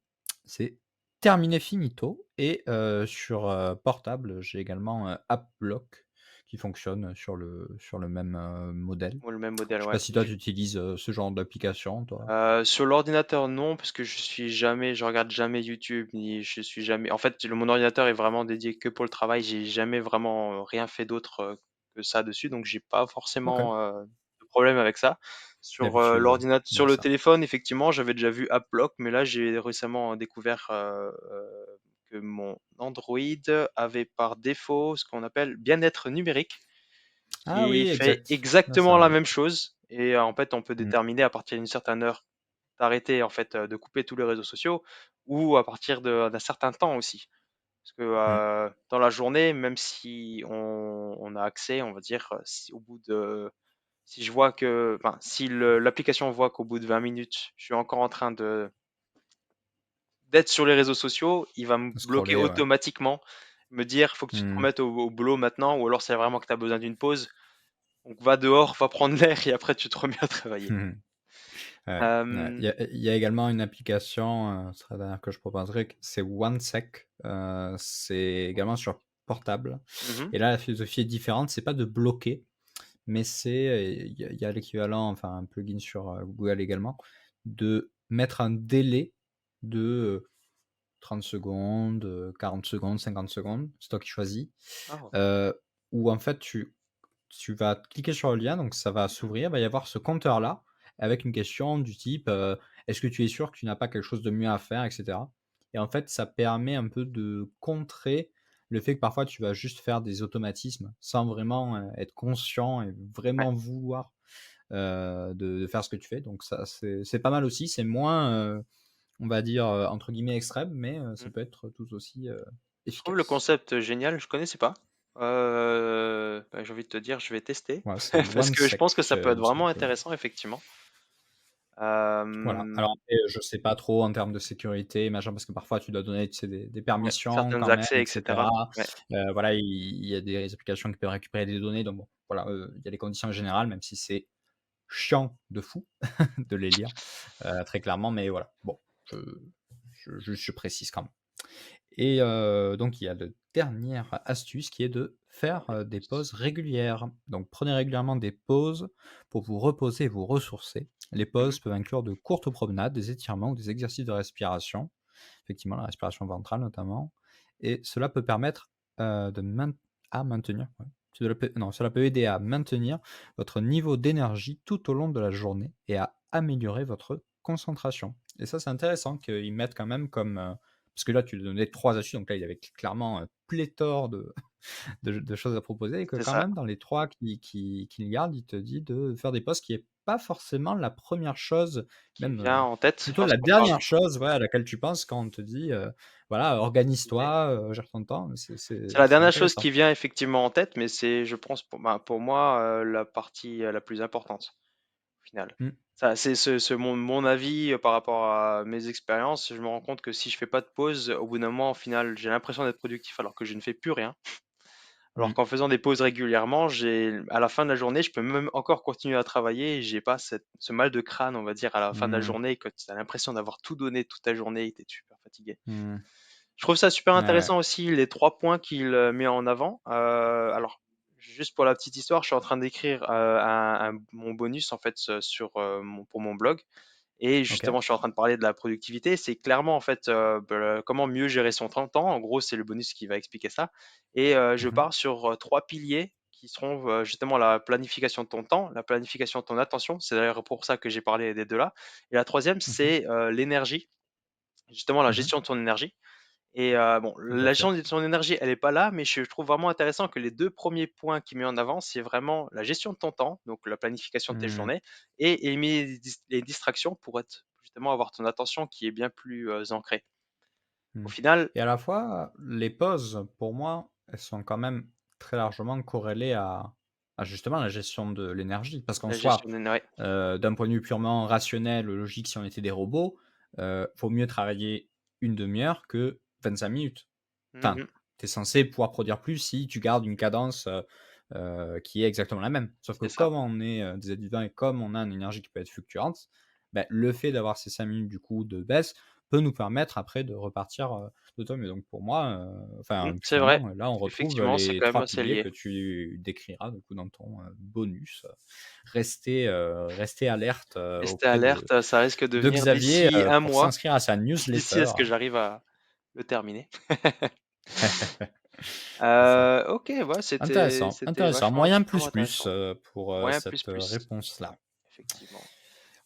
C'est terminé finito et sur, portable, j'ai également, AppBlock qui fonctionne sur le même, modèle. Ou le même Je modèle, sais pas ouais. si toi tu utilises, ce genre d'application, toi? Sur l'ordinateur, non, parce que je regarde jamais YouTube, ni je suis jamais. En fait, mon ordinateur est vraiment dédié que pour le travail. J'ai jamais vraiment rien fait d'autre que ça dessus, donc j'ai pas OK. forcément de problème avec ça. Sur L'habitude, l'ordinateur, sur avec le ça. téléphone, effectivement, j'avais déjà vu AppLock, mais là, j'ai récemment découvert que mon Android avait par défaut ce qu'on appelle bien-être numérique, Ah qui oui, fait exact. Ah exactement ça, la oui. même chose. Et en fait, on peut Mmh. déterminer à partir d'une certaine heure d'arrêter en fait, de couper tous les réseaux sociaux ou à partir d'un certain temps aussi. Parce que, Mmh. dans la journée, même si on a accès, on va dire, si au bout de si je vois que enfin, si l'application voit qu'au bout de 20 minutes, je suis encore en train d'être sur les réseaux sociaux, il va me bloquer Scroller, ouais. automatiquement, me dire: «Faut que tu te Mmh. remettes au boulot maintenant» ou alors c'est vraiment que tu as besoin d'une pause. Donc va dehors, va prendre l'air et après tu te remets à travailler. Mmh. Ouais, ouais. Hem, Il y a également une application, ce sera la dernière que je proposerai, q c'est OneSec, c'est également sur portable mmh et là, la philosophie est différente. C'est pas de bloquer, mais c'est, il y a l'équivalent, enfin un plugin sur, Google également, de mettre un délai de, 30 secondes, 40 secondes, 50 secondes, c'est toi qui choisis, Ah. heu, où en fait tu vas cliquer sur le lien, donc ça va Mmh. s'ouvrir, il va y avoir ce compteur-là, avec une question du type, «Est-ce que tu es sûr que tu n'as pas quelque chose de mieux à faire?» et cetera et en fait, ça permet un peu de contrer le fait que parfois tu vas juste faire des automatismes sans vraiment, être conscient et Ouais. vraiment vouloir, de faire ce que tu fais donc ça c'est pas mal aussi. C'est moins, on va dire, entre guillemets «extrême» mais ça Mmh. peut être tout aussi, Je trouve le efficace. concept génial, je connaissais pas. J'ai envie de te dire, je vais tester Voilà, c'est parce que je pense que OneSec, ça peut il être me vraiment semble que intéressant effectivement. Voilà. Alors Hem, après, je sais pas trop en termes de sécurité, machin, parce que parfois tu dois donner, tu sais, des ouais, permissions certains quand même accès et et cetera. cetera. Ouais, Voilà, il y a des applications qui peuvent récupérer des données, donc bon, voilà, il y a les conditions générales, même si c'est chiant de fou de les lire, très clairement, mais voilà. Bon, je je précise quand même. Et donc il y a la dernière astuce qui est de faire, les des posts. pauses régulières. Donc prenez régulièrement des pauses pour vous reposer et vous ressourcer. Les Mmh mh. pauses peuvent inclure de courtes promenades, des étirements ou des exercices de respiration, effectivement la respiration ventrale notamment, et cela peut permettre, de maintenir, ouais, cela peut aider à maintenir votre niveau d'énergie tout au long de la journée et à améliorer votre concentration. Et ça, c'est intéressant qu'ils mettent quand même comme, parce que là, tu donnais 3 astuces, donc là, il y avait clairement, pléthore de de choses à proposer et que C'est quand ça. même dans les 3 qu'il garde, il te dit de faire des pauses qui est pas forcément la première chose, Qui même, vient en tête plutôt la lorsqu'on parle. dernière chose, ouais, à laquelle tu penses quand on te dit, voilà: Ouais. «Organise-toi, gère ton temps». C'est la C'est dernière chose intéressant. qui vient effectivement en tête, mais c'est, je pense, pour moi, la partie, la plus importante, au final. Mmh. Ça, c'est mon avis, par rapport à mes expériences. Je me rends compte que si je fais pas de pause, au bout d'un moment, au final, j'ai l'impression d'être productif alors que je ne fais plus rien. Alors Mmh. qu'en faisant des pauses régulièrement, à la fin de la journée, je peux même encore continuer à travailler et j'ai pas ce mal de crâne, on va dire, à la fin de la Mmh. journée, que tu as l'impression d'avoir tout donné toute ta journée et tu es super fatigué. Mmh. Je trouve ça super Ouais, ouais. intéressant aussi les 3 points qu'il, met en avant. Alors, juste pour la petite histoire, je suis en train d'écrire, mon bonus en fait, sur, pour mon blog, et OK. justement, je suis en train de parler de la productivité. C'est clairement en fait, comment mieux gérer son temps. En gros, c'est le bonus qui va expliquer ça, et je Mmh. pars sur, 3 piliers qui seront, justement la planification de ton temps, la planification de ton attention. C'est d'ailleurs pour ça que j'ai parlé des 2 là, et la troisième, Mmh. c'est, l'énergie, justement la Mmh. gestion de ton énergie. Et bon, Tout à la fait. gestion de son énergie, elle est pas là, mais je trouve vraiment intéressant que les 2 premiers points qu'il met en avant, c'est vraiment la gestion de ton temps, donc la planification de tes Mmh. journées, et éliminer les distractions pour être justement avoir ton attention qui est bien plus, ancrée. Au Mmh. final, Et à la fois, les pauses, pour moi, elles sont quand même très largement corrélées à justement la gestion de l'énergie. Parce qu'en la soi, gestion ouais. d'un point de vue purement rationnel, logique, si on était des robots, vaut mieux travailler une demi heure que 25 minutes. Enfin, Mmh. tu es censé pouvoir produire plus si tu gardes une cadence, qui est exactement la même. Sauf que C'est ça. comme on est, des êtres vivants et comme on a une énergie qui peut être fluctuante, bah, le fait d'avoir ces 5 minutes du coup de baisse peut nous permettre après de repartir, de toi. Mais donc pour moi, Mmh, enfin c'est vrai. finalement, là on retrouve, Effectivement, c'est les quand même 3 assez piliers que lié. tu décriras du coup dans ton, bonus. Rester alerte, Rester auprès alerte, ça risque de de venir Xavier, d'ici un pour mois, s'inscrire à sa d'ici à newsletter. ce que j'arrive à le terminer. C'est ça. OK, ouais, Intéressant, c'était intéressant. Moyen plus vachement plus, intéressant. pour, Moyen plus cette, plus, réponse-là. effectivement.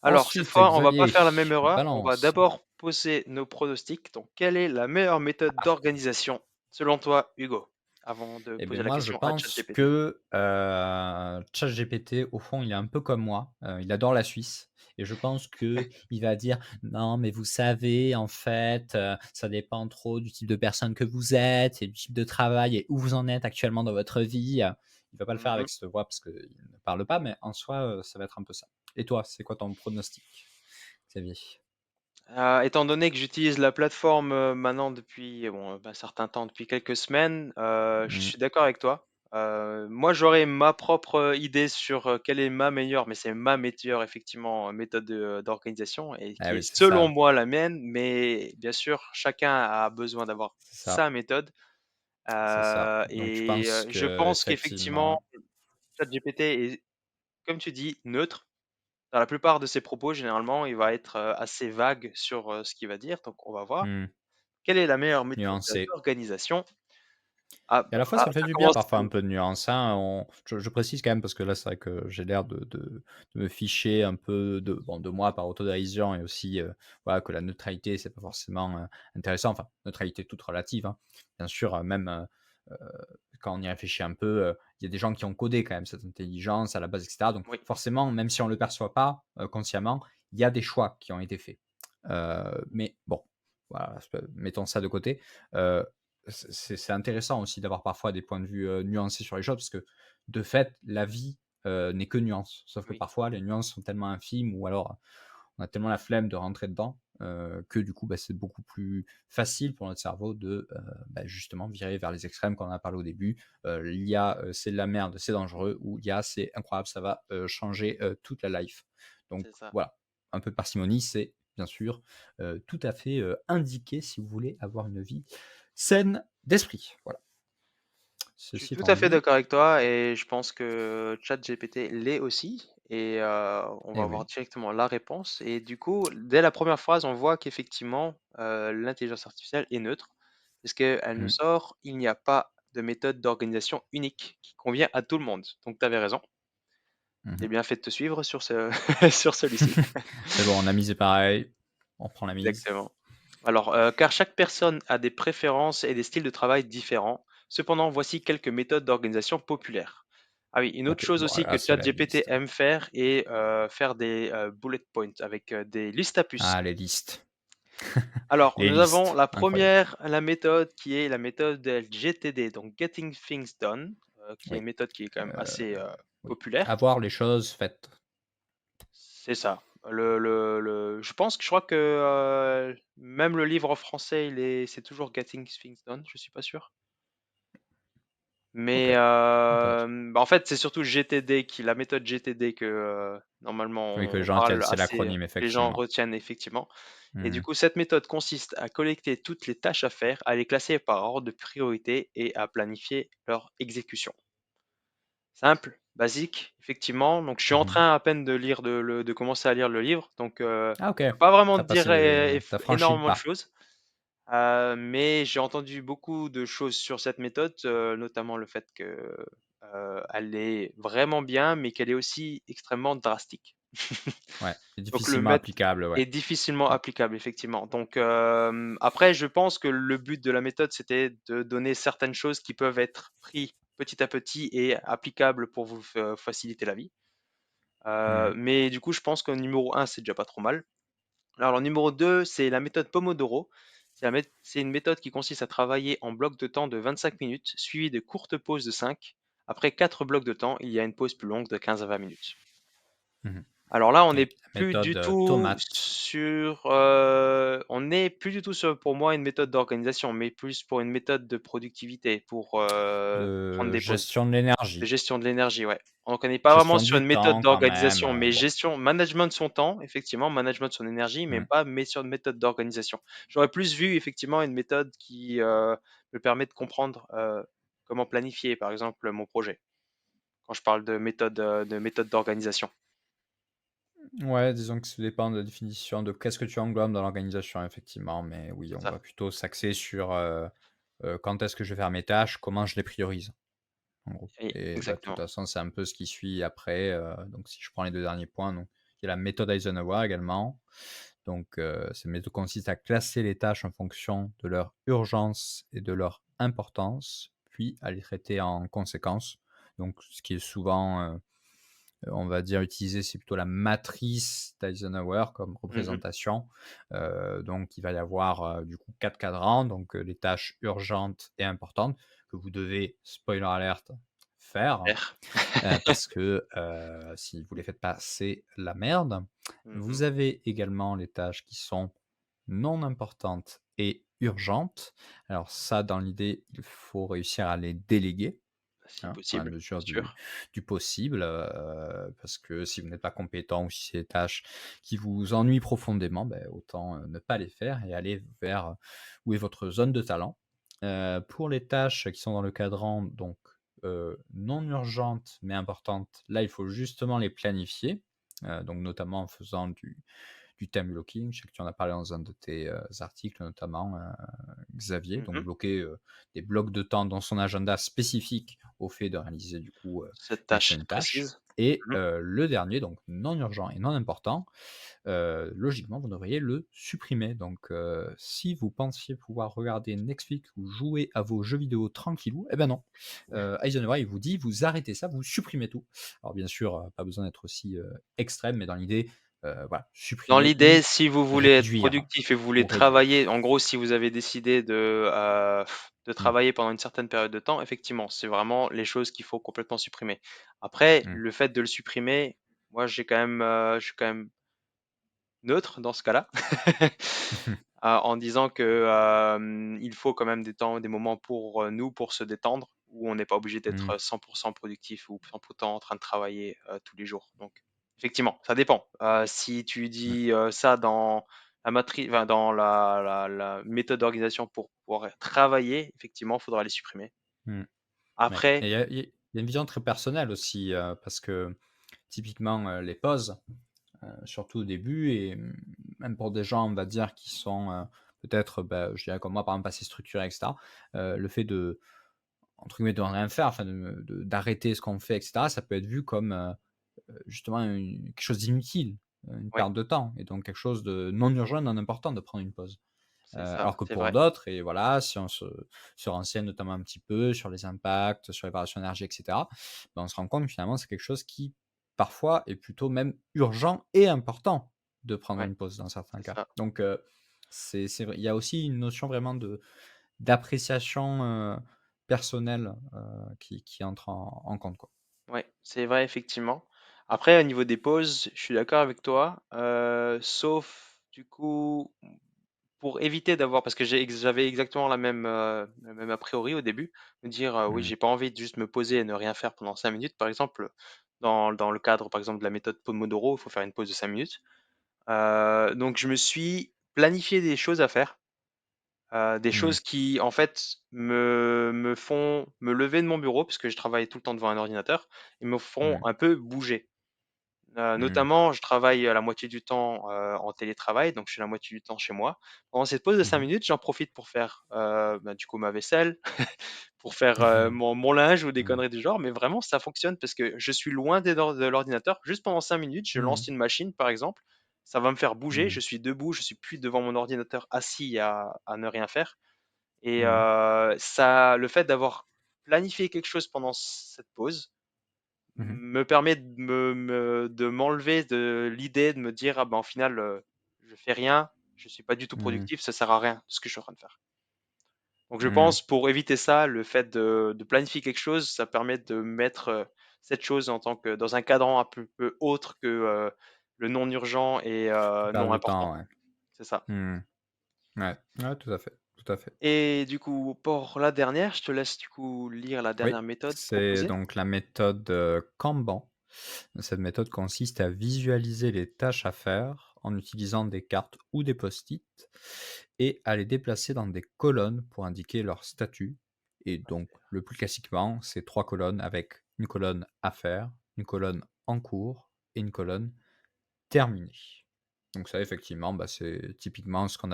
Alors cette Ensuite, fois, on va pas Xavier, faire la même erreur, on va balance. d'abord poser nos pronostics. Donc quelle est la meilleure méthode d'organisation selon toi, Hugo? Avant de Et beh, poser la moi, je question à pense ChatGPT. que, ChatGPT, au fond, il est un peu comme moi, il adore la Suisse et je pense qu'il va dire: «Non, mais vous savez, en fait, ça dépend trop du type de personne que vous êtes et du type de travail et où vous en êtes actuellement dans votre vie». Il va pas le faire Mmh. avec cette voix parce qu'il ne parle pas, mais en soi, ça va être un peu ça. Et toi, c'est quoi ton pronostic, Xavier? Étant donné que j'utilise la plateforme, maintenant depuis, bon, un certain temps, depuis quelques semaines, je Mmh. suis d'accord avec toi. Moi, j'aurais ma propre, idée sur, quelle est ma meilleure, mais c'est ma meilleure effectivement, méthode d'organisation, et Ah qui oui, est c'est selon ça, moi la mienne, mais bien sûr, chacun a besoin d'avoir c'est ça, sa méthode. c'est ça. Donc je pense Je pense qu'effectivement, qu'effectivement, ChatGPT est, comme tu dis, neutre. Dans la plupart de ses propos, généralement, il va être, assez vague sur, ce qu'il va dire, donc on va voir. mmh, Quelle est la meilleure méthode nuancé. d'organisation? Ah, Et à la fois, ah, ça fait ça du bien commence parfois un peu de nuance, hein. Je précise quand même parce que là, c'est vrai que j'ai l'air de me ficher un peu de moi par autodérision et aussi, voilà, que la neutralité, c'est pas forcément, intéressant. Enfin, neutralité toute relative, hein. Bien sûr, même, quand on y réfléchit un peu, il y a des gens qui ont codé quand même cette intelligence à la base et cetera. Donc oui, forcément, même si on le perçoit pas, consciemment, il y a des choix qui ont été faits. Mais bon, voilà, mettons ça de côté. Heu, c'est intéressant aussi d'avoir parfois des points de vue, nuancés sur les choses parce que, de fait, la vie, n'est que nuance. Sauf que oui, parfois les nuances sont tellement infimes ou alors on a tellement la flemme de rentrer dedans, que du coup, bah, c'est beaucoup plus facile pour notre cerveau de, bah, justement virer vers les extrêmes comme on en a parlé au début. L'IA, c'est de la merde, c'est dangereux ou l'IA, c'est incroyable, ça va, changer, toute la life. Donc C'est ça. voilà, un peu de parcimonie, c'est bien sûr, tout à fait, indiqué si vous voulez avoir une vie saine d'esprit. Voilà. Je suis Ceci tout étant à fait dit, d'accord avec toi et je pense que ChatGPT l'est aussi et on eh va avoir oui, directement la réponse et du coup, dès la première phrase, on voit qu'effectivement, l'intelligence artificielle est neutre parce qu'elle nous mmh, sort: «Il n'y a pas de méthode d'organisation unique qui convient à tout le monde». Donc tu avais raison, j'ai mmh. bien fait de te suivre sur ce sur celui-ci. C'est bon, on a misé pareil, on prend la mise. Exactement. Alors, car chaque personne a des préférences et des styles de travail différents. Cependant, voici quelques méthodes d'organisation populaires. Ah oui, une autre OK, chose bon aussi que là, c'est la ChatGPT liste. aime faire est faire des bullet points avec des listes à puces. Ah, les listes. Alors, Les nous avons listes, la incroyable. première, la méthode qui est la méthode GTD, donc Getting Things Done, qui est une Oui, méthode qui est quand même assez oui. populaire. Avoir les choses faites. C'est ça. Je pense que je crois que même le livre en français, c'est toujours Getting Things Done, je suis pas sûr. Mais OK, intéressant. bah, en fait, c'est surtout GTD la méthode GTD que normalement Oui, que les on gens retiennent, parle c'est assez, l'acronyme que les gens effectivement. retiennent effectivement. Et du Mmh. coup, cette méthode consiste à collecter toutes les tâches à faire, à les classer par ordre de priorité et à planifier leur exécution. Simple, basique, effectivement. Donc, je suis en Mmh. train à peine de commencer à lire le livre, donc Ah OK, je peux pas vraiment tu te dire franchi le énormément de pas. choses. Mais j'ai entendu beaucoup de choses sur cette méthode, notamment le fait que, elle est vraiment bien, mais qu'elle est aussi extrêmement drastique. Ouais, c'est Donc le difficilement mettre applicable, ouais. est difficilement Mmh. applicable, effectivement. Donc, après, je pense que le but de la méthode, c'était de donner certaines choses qui peuvent être pris petit à petit et applicables pour vous faciliter la vie. Mmh. Mais du coup, je pense qu'au numéro un, c'est déjà pas trop mal. Alors, le numéro 2, c'est la méthode Pomodoro. C'est une méthode qui consiste à travailler en blocs de temps de 25 minutes, suivi de courtes pauses de 5. Après 4 blocs de temps, il y a une pause plus longue de 15 à 20 minutes. Mmh. Alors là, on Oui, n'est la plus méthode, du tout tomate on n'est plus du tout sur, pour moi, une méthode d'organisation, mais plus pour une méthode de productivité, pour prendre de des pauses. gestion de De l'énergie, gestion de l'énergie, ouais. Donc on n'est pas vraiment gestion sur du une méthode temps quand même, d'organisation, mais bon. management de son temps, effectivement, management de son énergie, mais Mmh. pas sur une méthode d'organisation. J'aurais plus vu effectivement une méthode qui me permet de comprendre comment planifier, par exemple, mon projet, quand je parle de méthode d'organisation. Ouais, disons que ça dépend de la définition de qu'est-ce que tu englobes dans l'organisation, effectivement. Mais oui, C'est on ça. va plutôt s'axer sur quand est-ce que je vais faire mes tâches, comment je les priorise, en gros. Et bah, de toute Exactement. façon, c'est un peu ce qui suit après. Donc, si je prends les deux derniers points, donc, il y a la méthode Eisenhower également. Donc, cette méthode consiste à classer les tâches en fonction de leur urgence et de leur importance, puis à les traiter en conséquence. Donc, ce qui est souvent on va dire utiliser, c'est plutôt la matrice d'Eisenhower comme Mhm. représentation. Donc il va y avoir, du coup 4 cadrans, donc les tâches urgentes et importantes que vous devez, spoiler alert, faire, Faire. parce que, si vous les faites pas, c'est la merde. Mhm. Vous avez également les tâches qui sont non importantes et urgentes. Alors ça, dans l'idée, il faut réussir à les déléguer. Si Hein, dans la possible, mesure bien sûr. du possible, parce que si vous n'êtes pas compétent ou si c'est des tâches qui vous ennuient profondément, beh, autant, ne pas les faire et aller vers où est votre zone de talent. Pour les tâches qui sont dans le cadran, donc non urgentes mais importantes, là, il faut justement les planifier, donc notamment en faisant du time blocking. Je sais que tu en as parlé dans un de tes, articles notamment, Xavier, donc Mhm. bloquer, des blocs de temps dans son agenda spécifique au fait de réaliser du coup, Cette une tâche certaine tâche. précise. Et Mhm. le dernier, donc non urgent et non important, logiquement, vous devriez le supprimer. Donc, si vous pensiez pouvoir regarder Netflix ou jouer à vos jeux vidéo tranquillou, eh ben non. Eisenhower, il vous dit: «Vous arrêtez ça, vous supprimez tout». Alors bien sûr, pas besoin d'être aussi, extrême, mais dans l'idée, voilà, Dans supprimer l'idée, ou si vous voulez être réduire productif et vous voulez ou réduire. travailler, en gros, si vous avez décidé de Mmh, travailler pendant une certaine période de temps, effectivement, c'est vraiment les choses qu'il faut complètement supprimer. Après, mmh. le fait de le supprimer, moi, j'ai quand même, je suis quand même neutre dans ce cas-là, en disant que il faut quand même des temps, des moments pour nous, pour se détendre, où on n'est pas obligé Mmh, d'être 100% productif ou 100% en train de travailler tous les jours. Donc, effectivement, ça dépend. Si tu mmh, dis ça dans la matrice, enfin, dans la méthode d'organisation pour pouvoir travailler, effectivement, il faudra les supprimer. mmh, ouais et Après, il y a une vision très personnelle aussi, parce que typiquement, les pauses, surtout au début et même pour des gens, on va dire, qui sont, peut-être, bah, je dirais comme moi, par exemple, assez structurés et cetera, le fait de entre guillemets «de rien faire», enfin d'arrêter ce qu'on fait et cetera, ça peut être vu comme, justement quelque chose d'inutile, une oui, perte de temps et donc quelque chose de non urgent, non important de prendre une pause. c'est ça, Alors que c'est pour vrai. d'autres et voilà, si on se renseigne notamment un petit peu sur les impacts, sur les variations d'énergie et cetera, ben, on se rend compte que finalement c'est quelque chose qui, parfois, est plutôt même urgent et important de prendre Ouais, une pause dans certains c'est cas. ça. Donc c'est vrai, il y a aussi une notion vraiment d'appréciation, personnelle, qui entre en compte, quoi. Ouais, c'est vrai, effectivement. Après, au niveau des pauses, je suis d'accord avec toi, sauf du coup, pour éviter d'avoir, parce que j'avais exactement la même a priori au début, me dire oui, Mmh. j'ai pas envie de juste me poser et ne rien faire pendant 5 minutes, par exemple, dans le cadre, par exemple, de la méthode Pomodoro, il faut faire une pause de 5 minutes. Donc, je me suis planifié des choses à faire. Des Mmh. choses qui, en fait, me font me lever de mon bureau, puisque je travaille tout le temps devant un ordinateur, et me font Mmh. un peu bouger. Mmh. Notamment, je travaille la moitié du temps en télétravail, donc je suis la moitié du temps chez moi. Pendant cette pause de Mmh 5 mh. minutes, j'en profite pour faire bah, du coup ma vaisselle, pour faire mon linge ou des Mmh. conneries du genre, mais vraiment ça fonctionne parce que je suis loin de l'ordinateur. Juste pendant 5 minutes, je Mmh. lance une machine par exemple, ça va me faire bouger, Mmh. je suis debout, je suis plus devant mon ordinateur assis à ne rien faire. Et Mmh. ça, le fait d'avoir planifié quelque chose pendant cette pause Mmh. me permet de m'enlever de l'idée de me dire: «Ah ben, au final, je fais rien, je suis pas du tout Mmh. productif, ça sert à rien ce que je suis en train de faire». Donc je Mmh. pense pour éviter ça, le fait de planifier quelque chose, ça permet de mettre, cette chose en tant que dans un cadran un peu autre que, le non urgent et Perte non de important. temps, ouais. C'est ça. Mmh. Ouais. Ouais, tout à fait, tout à fait. Et du coup, pour la dernière, je te laisse du coup lire la Oui, dernière méthode c'est proposée. donc la méthode, Kanban. Cette méthode consiste à visualiser les tâches à faire en utilisant des cartes ou des post-it et à les déplacer dans des colonnes pour indiquer leur statut et donc le plus classiquement, c'est 3 colonnes avec une colonne «à faire», une colonne «en cours» et une colonne «terminée». Donc ça effectivement, bah, c'est typiquement ce qu'on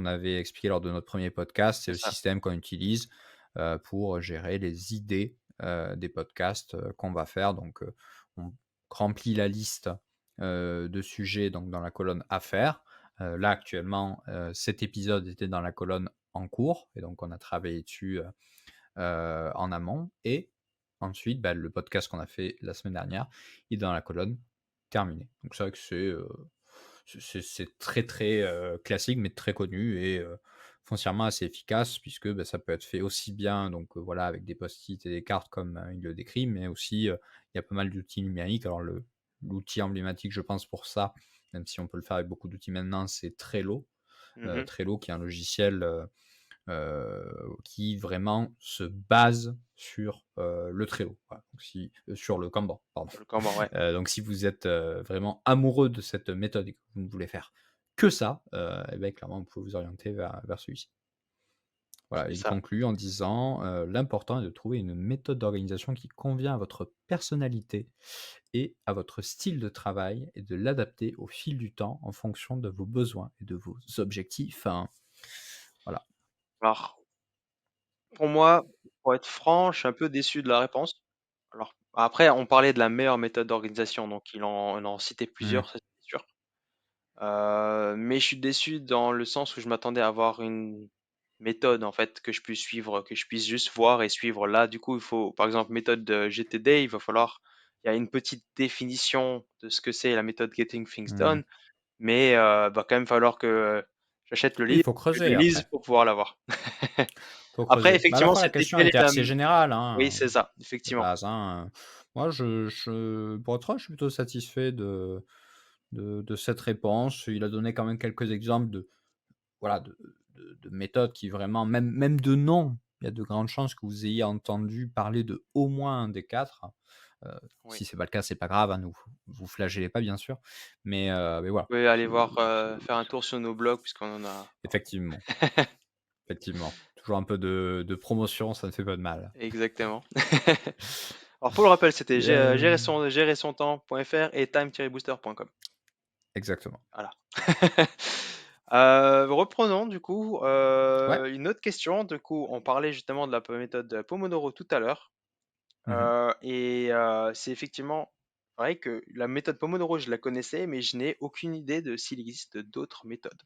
avait expliqué lors de notre premier podcast. C'est C'est le ça. système qu'on utilise, pour gérer les idées, des podcasts, qu'on va faire. Donc, on remplit la liste, de sujets donc dans la colonne «à faire». Là actuellement, cet épisode était dans la colonne «en cours» et donc on a travaillé dessus, en amont et ensuite, bah, le podcast qu'on a fait la semaine dernière, il est dans la colonne «terminé». Donc c'est vrai que c'est très, très, classique, mais très connu et foncièrement assez efficace puisque, bah, ça peut être fait aussi bien donc voilà avec des post-it et des cartes comme, il le décrit, mais aussi, il y a pas mal d'outils numériques. Alors l'outil emblématique, je pense pour ça, même si on peut le faire avec beaucoup d'outils maintenant, c'est Trello. Mmh. Trello qui est un logiciel, qui vraiment se base sur, le Trello. Voilà, donc sur le Kanban, pardon. Sur le Kanban, ouais. Donc si vous êtes, vraiment amoureux de cette méthode et que vous ne voulez faire que ça, et beh, clairement, vous pouvez vous orienter vers celui-ci. Voilà, C'est il ça. conclut en disant, «L'important est de trouver une méthode d'organisation qui convient à votre personnalité et à votre style de travail et de l'adapter au fil du temps en fonction de vos besoins et de vos objectifs», hein. Voilà. Alors, pour moi, pour être franc, je suis un peu déçu de la réponse. Alors, après, on parlait de la meilleure méthode d'organisation, donc il en citait Mmh. plusieurs, ça c'est sûr. Mais je suis déçu dans le sens où je m'attendais à avoir une méthode, en fait, que je puisse suivre, que je puisse juste voir et suivre. Là, du coup, il faut, par exemple, méthode GTD, il va falloir, il y a une petite définition de ce que c'est la méthode Getting Things Mmh. Done, mais va quand même falloir que j'achète le Oui, il livre, faut que je le creuser lise après, pour pouvoir l'avoir. faut Après, creuser. Bah, à la effectivement, fois la c'était question quelle est était la... assez générale, Oui, hein, c'est ça, de effectivement. base, hein, Moi pour être franc, je suis plutôt satisfait de cette réponse. Il a donné quand même quelques exemples de voilà, de méthodes qui vraiment même de nom, il y a de grandes chances que vous ayez entendu parler de au moins un des 4. Heu, Oui. si c'est pas le cas, c'est pas grave, hein, ne vous flagellez pas bien sûr, mais voilà, Vous pouvez aller je voir, faire un tour sur nos blogs puisqu'on en a effectivement, effectivement. Toujours un peu de promotion, ça ne fait pas de mal. exactement. Alors pour le rappel, c'était Hem, gérer son temps.fr et time-booster.com. exactement. Voilà. Reprenons du coup, Ouais. une autre question. Du coup, on parlait justement de la méthode de Pomodoro tout à l'heure, Mmh. c'est effectivement vrai que la méthode Pomodoro, je la connaissais, mais je n'ai aucune idée de s'il existe d'autres méthodes.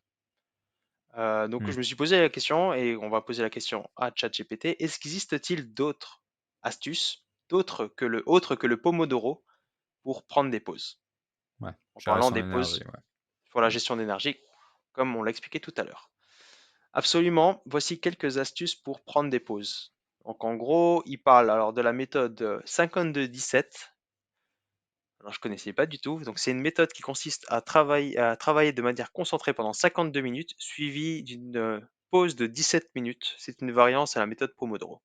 Donc Mmh. je me suis posé la question et on va poser la question à ChatGPT. Est-ce qu'existe-t-il d'autres astuces, autres que le Pomodoro pour prendre des pauses? Ouais, En gérer parlant son des énergie, pauses ouais. pour la Mmh. gestion d'énergie, comme on l'a expliqué tout à l'heure. Absolument, voici quelques astuces pour prendre des pauses. Donc en gros, il parle alors de la méthode 52-17. Alors je connaissais pas du tout. Donc c'est une méthode qui consiste à travailler de manière concentrée pendant 52 minutes, suivie d'une pause de 17 minutes. C'est une variance à la méthode Pomodoro.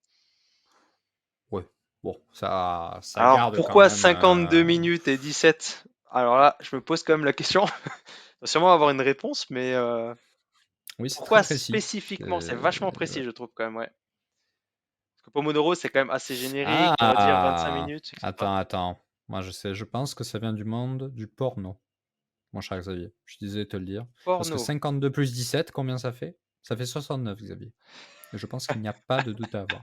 Ouais, bon, ça Alors garde quand pourquoi même, 52 minutes et 17? Alors là, je me pose quand même la question. Il va sûrement avoir une réponse, mais oui, c'est très pourquoi précis. spécifiquement? C'est C'est vachement ouais. précis, je trouve quand même, ouais. Parce que Pomodoro, c'est quand même assez générique, on va dire 25 Ah! minutes, etc. Attends, attends. Moi, je sais, je pense que ça vient du monde du porno, mon cher Xavier. Je suis désolé de te le dire. Parce que Porno. 52 plus 17, combien ça fait? Ça fait 69, Xavier. Et je pense qu'il n'y a pas de doute à avoir.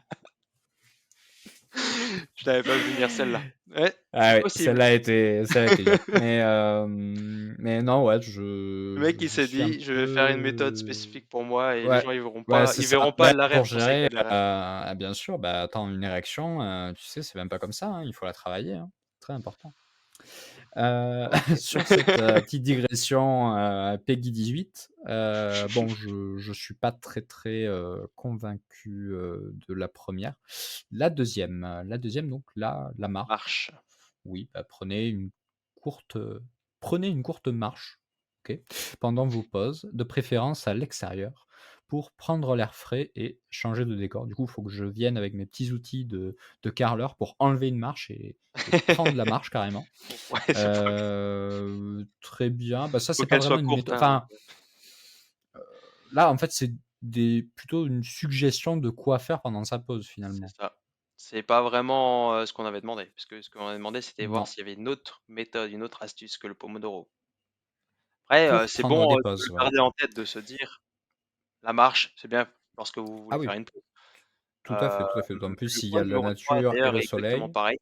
Je l'avais pas vu venir celle-là. Ouais, Ah c'est oui, possible. celle-là était dure. Mais non, ouais, Le mec, il je s'est suis un dit: «Je vais faire une méthode peu spécifique pour moi et les ouais, gens, ouais, c'est ils ça. verront pas Bah, pour l'arrière-pensée qu'il y gérer, a derrière». bien sûr, bah, attends, une érection, tu sais, c'est même pas comme ça, hein, il faut la travailler, hein. Très important. OK. Sur cette, petite digression, Peggy 18, bon, je suis pas très, très, convaincu, de la première. La deuxième donc la marche. Marche. Oui, bah, courte, prenez une courte marche, OK, pendant vos pauses, de préférence à l'extérieur, pour prendre l'air frais et changer de décor. Du coup, il faut que je vienne avec mes petits outils de carreleur pour enlever une marche et prendre la marche carrément. Ouais, c'est pas Très bien, bah, ça, faut c'est pas qu'elle vraiment soit une courte, méthode. hein. Enfin, là, en fait, c'est plutôt une suggestion de quoi faire pendant sa pause, C'est finalement. ça. C'est pas vraiment, ce qu'on avait demandé, parce que ce qu'on avait demandé, c'était voir Non, s'il y avait une autre méthode, une autre astuce que le Pomodoro. Après, pour c'est prendre bon, des de pauses, le voilà. garder en tête, de se dire: «La marche, c'est bien lorsque vous Ah voulez faire oui. une pause». Tout à fait, tout à fait. En plus, Le s'il y point a la numéro 3 nature et d'ailleurs le est exactement soleil. pareil.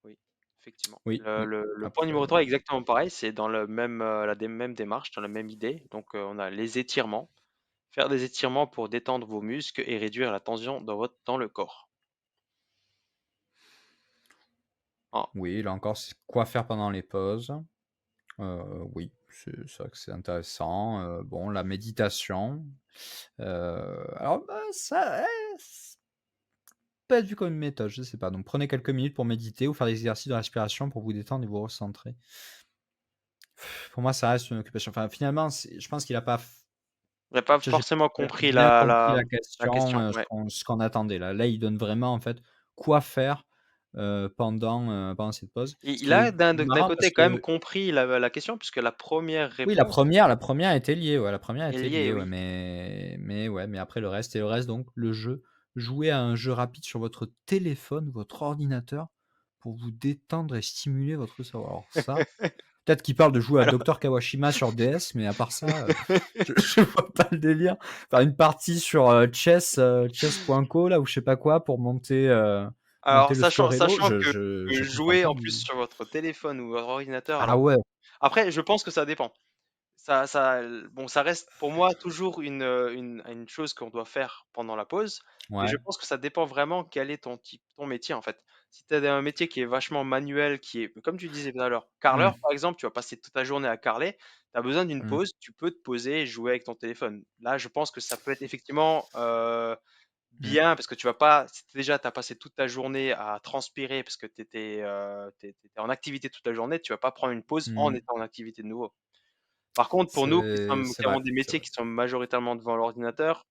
Oui, effectivement. Oui, oui. Le point Après, numéro 3 est exactement pareil, c'est dans le même, même démarche, dans la même idée. Donc, on a les étirements. Faire des étirements pour détendre vos muscles et réduire la tension dans le corps. Ah, oui, là encore, c'est quoi faire pendant les pauses. Oui, c'est vrai que c'est intéressant. Bon, la méditation, alors, bah, ça, c peut être vu comme une méthode, je sais pas. Donc prenez quelques minutes pour méditer ou faire des exercices de respiration pour vous détendre et vous recentrer. Pour moi, ça reste une occupation. Enfin, finalement, je pense qu'il a pas f on n'a pas ChatGPT forcément a compris bien compris la la question, question, ce ouais. qu'on attendait là. Là, il donne vraiment, en fait, quoi faire, pendant cette pause. Ce Il qui est a d'un marrant parce côté quand même que compris la question puisque la première oui, réponse la première était liée, ouais, la première est était liée, liée, ouais, oui. mais ouais, mais après le reste donc le jeu, jouer à un jeu rapide sur votre téléphone, votre ordinateur pour vous détendre et stimuler votre cerveau. Alors ça, peut-être qu'il parle de jouer à Alors Docteur Kawashima sur DS, mais à part ça, je vois pas le délire. Faire une partie sur, chess.co là ou je sais pas quoi pour monter alors le score Elo, sachant que je comprends jouer pas en plus du sur votre téléphone ou votre ordinateur, ah alors ouais, après je pense que ça dépend. Bon, ça reste pour moi toujours une chose qu'on doit faire pendant la pause, mais je ouais, pense que ça dépend vraiment quel est ton métier, en fait. Si tu as un métier qui est vachement manuel, qui est comme tu disais tout à l'heure, mmh, carreleur, par exemple, tu vas passer toute ta journée à carreler, tu as besoin d'une mmh, pause, tu peux te poser et jouer avec ton téléphone. Là, je pense que ça peut être effectivement, Mmh. bien parce que tu vas pas si déjà tu as passé toute ta journée à transpirer parce que tu étais, en activité toute la journée, tu vas pas prendre une pause en Mmh. étant en activité de nouveau. Par contre, pour nous C'est qui avons vrai, des c'est métiers vrai. qui sont majoritairement devant l'ordinateur,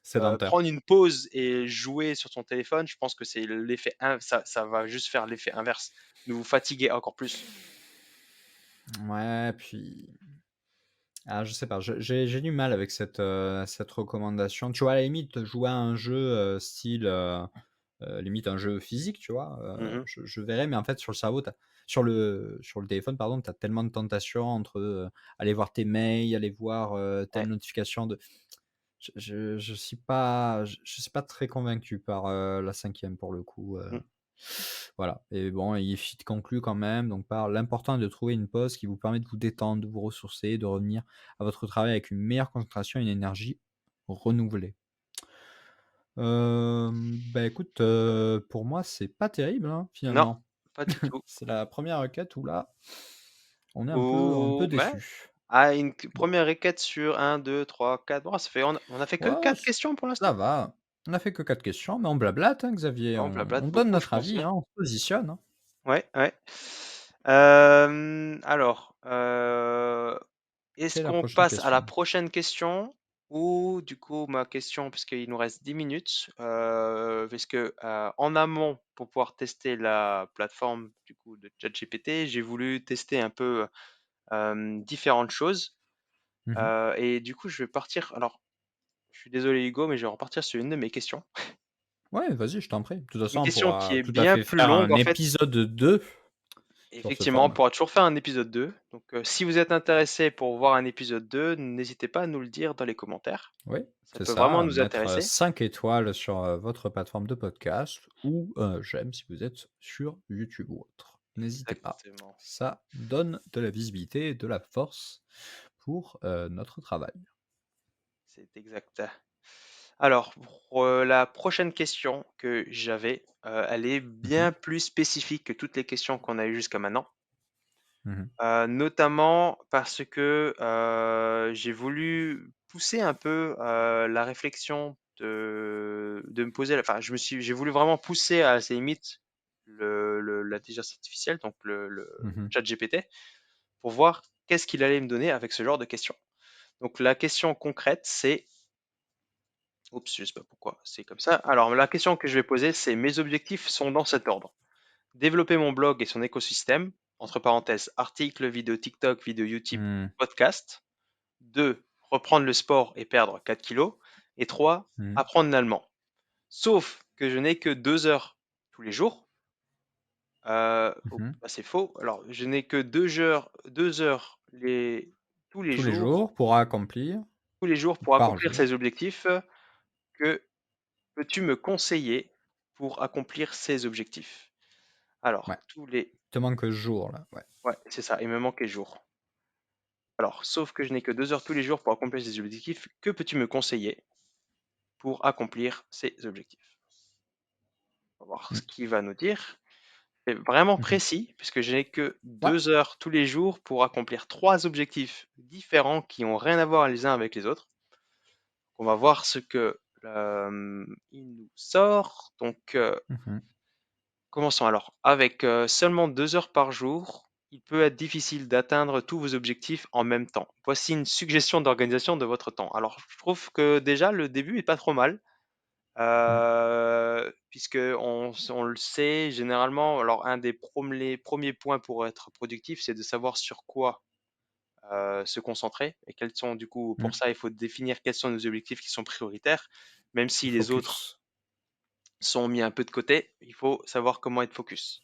Sédentaire. prendre une pause et jouer sur son téléphone, je pense que c'est l'effet in ça va juste faire l'effet inverse, nous fatiguer encore plus. Ouais, puis je sais pas, j'ai du mal avec cette recommandation. Tu vois, à la limite, jouer à un jeu, style, limite un jeu physique, tu vois? Mmh mh. Je verrais, mais en fait, sur le cerveau, sur le téléphone, pardon, tu as tellement de tentations entre, aller voir tes mails, aller voir, telle Ouais. notification de je suis pas très convaincu par, la 5e pour le coup, Mmh. voilà et bon, il conclut quand même donc par: «L'important est de trouver une pause qui vous permet de vous détendre, de vous ressourcer et de revenir à votre travail avec une meilleure concentration et une énergie renouvelée». Bah, écoute, pour moi, c'est pas terrible, hein, Non, finalement. pas du tout. C'est la première requête où là, on est un peu Ou ouais, déçus. une Bon, 1re requête sur 1, 2, 3, 4. Bon, ça fait on a fait que ouais, 4 questions pour ça l'instant? va. On a fait que 4 questions, mais on blablate, hein, Xavier, On on blablate donne beaucoup, je notre pense avis, bien. hein, on se positionne, hein. Ouais, ouais. Alors, est-ce Quelle est la qu'on prochaine passe à la question? prochaine question ou du coup ma question puisqu'il nous reste 10 minutes, puisque, en amont pour pouvoir tester la plateforme du coup de ChatGPT, j'ai voulu tester un peu, différentes choses, Mmh mh. et du coup je vais partir alors je suis désolé Hugo, mais je vais repartir sur une de mes questions. Ouais, vas-y, je t'en prie. De toute façon, Une on question qui pourra est tout à bien fait plus faire longue un en fait. épisode 2 sur ce Effectivement, on format. pourra toujours faire un épisode 2. Donc, si vous êtes intéressé pour voir un épisode 2, n'hésitez pas à nous le dire dans les commentaires. Oui, Ça c'est peut vraiment ça, nous mettre, intéresser. 5 étoiles sur, votre plateforme de podcast ou j'aime si vous êtes sur YouTube ou autre. N'hésitez pas. Exactement, Ça donne de la visibilité et de la force pour, notre travail. c'est exact. Alors, pour, la prochaine question que j'avais, elle est Mmh mh. bien plus spécifique que toutes les questions qu'on a eues jusqu'à maintenant. Mmh mh. Notamment parce que, j'ai voulu pousser un peu, la réflexion de me poser enfin, j'ai voulu vraiment pousser à ses limites l'intelligence artificielle, donc le Mmh. ChatGPT, pour voir qu'est-ce qu'il allait me donner avec ce genre de questions. Donc la question concrète, c'est oups, je sais pas pourquoi c'est comme ça. Alors la question que je vais poser, c'est: «Mes objectifs sont dans cet ordre. Développer mon blog et son écosystème, entre parenthèses, articles, vidéos TikTok, vidéos YouTube, Mmh. podcast. 2, reprendre le sport et perdre 4 kilos. Et 3, Mmh. apprendre l'allemand. Sauf que je n'ai que 2 heures tous les jours. Mmh. Bah, c'est faux. Alors, je n'ai que 2 heures Tous les jours pour accomplir, tous les jours pour par accomplir jour. ces objectifs. Que peux-tu me conseiller pour accomplir ces objectifs? Ouais, Alors, il te manque jour là, ouais. ouais, c'est ça, il me manque les jours. Alors, sauf que je n'ai que 2 heures tous les jours pour accomplir ces objectifs. Que peux-tu me conseiller pour accomplir ces objectifs? On va voir Mmh. ce qu'il va nous dire. C'est vraiment Mmh mh. précis, puisque je n'ai que Ouais. 2 heures tous les jours pour accomplir 3 objectifs différents qui ont rien à voir les uns avec les autres. On va voir ce que, il nous sort. Donc, Mmh mh. commençons alors. Avec, seulement 2 heures par jour, il peut être difficile d'atteindre tous vos objectifs en même temps. Voici une suggestion d'organisation de votre temps. Alors, je trouve que déjà le début est pas trop mal, Mmh. puisqu'on le sait généralement, alors un des premiers points pour être productif, c'est de savoir sur quoi, se concentrer et quels sont du coup Mmh. pour ça, il faut définir quels sont nos objectifs qui sont prioritaires, même si les autres Focus. sont mis un peu de côté, il faut savoir comment être focus.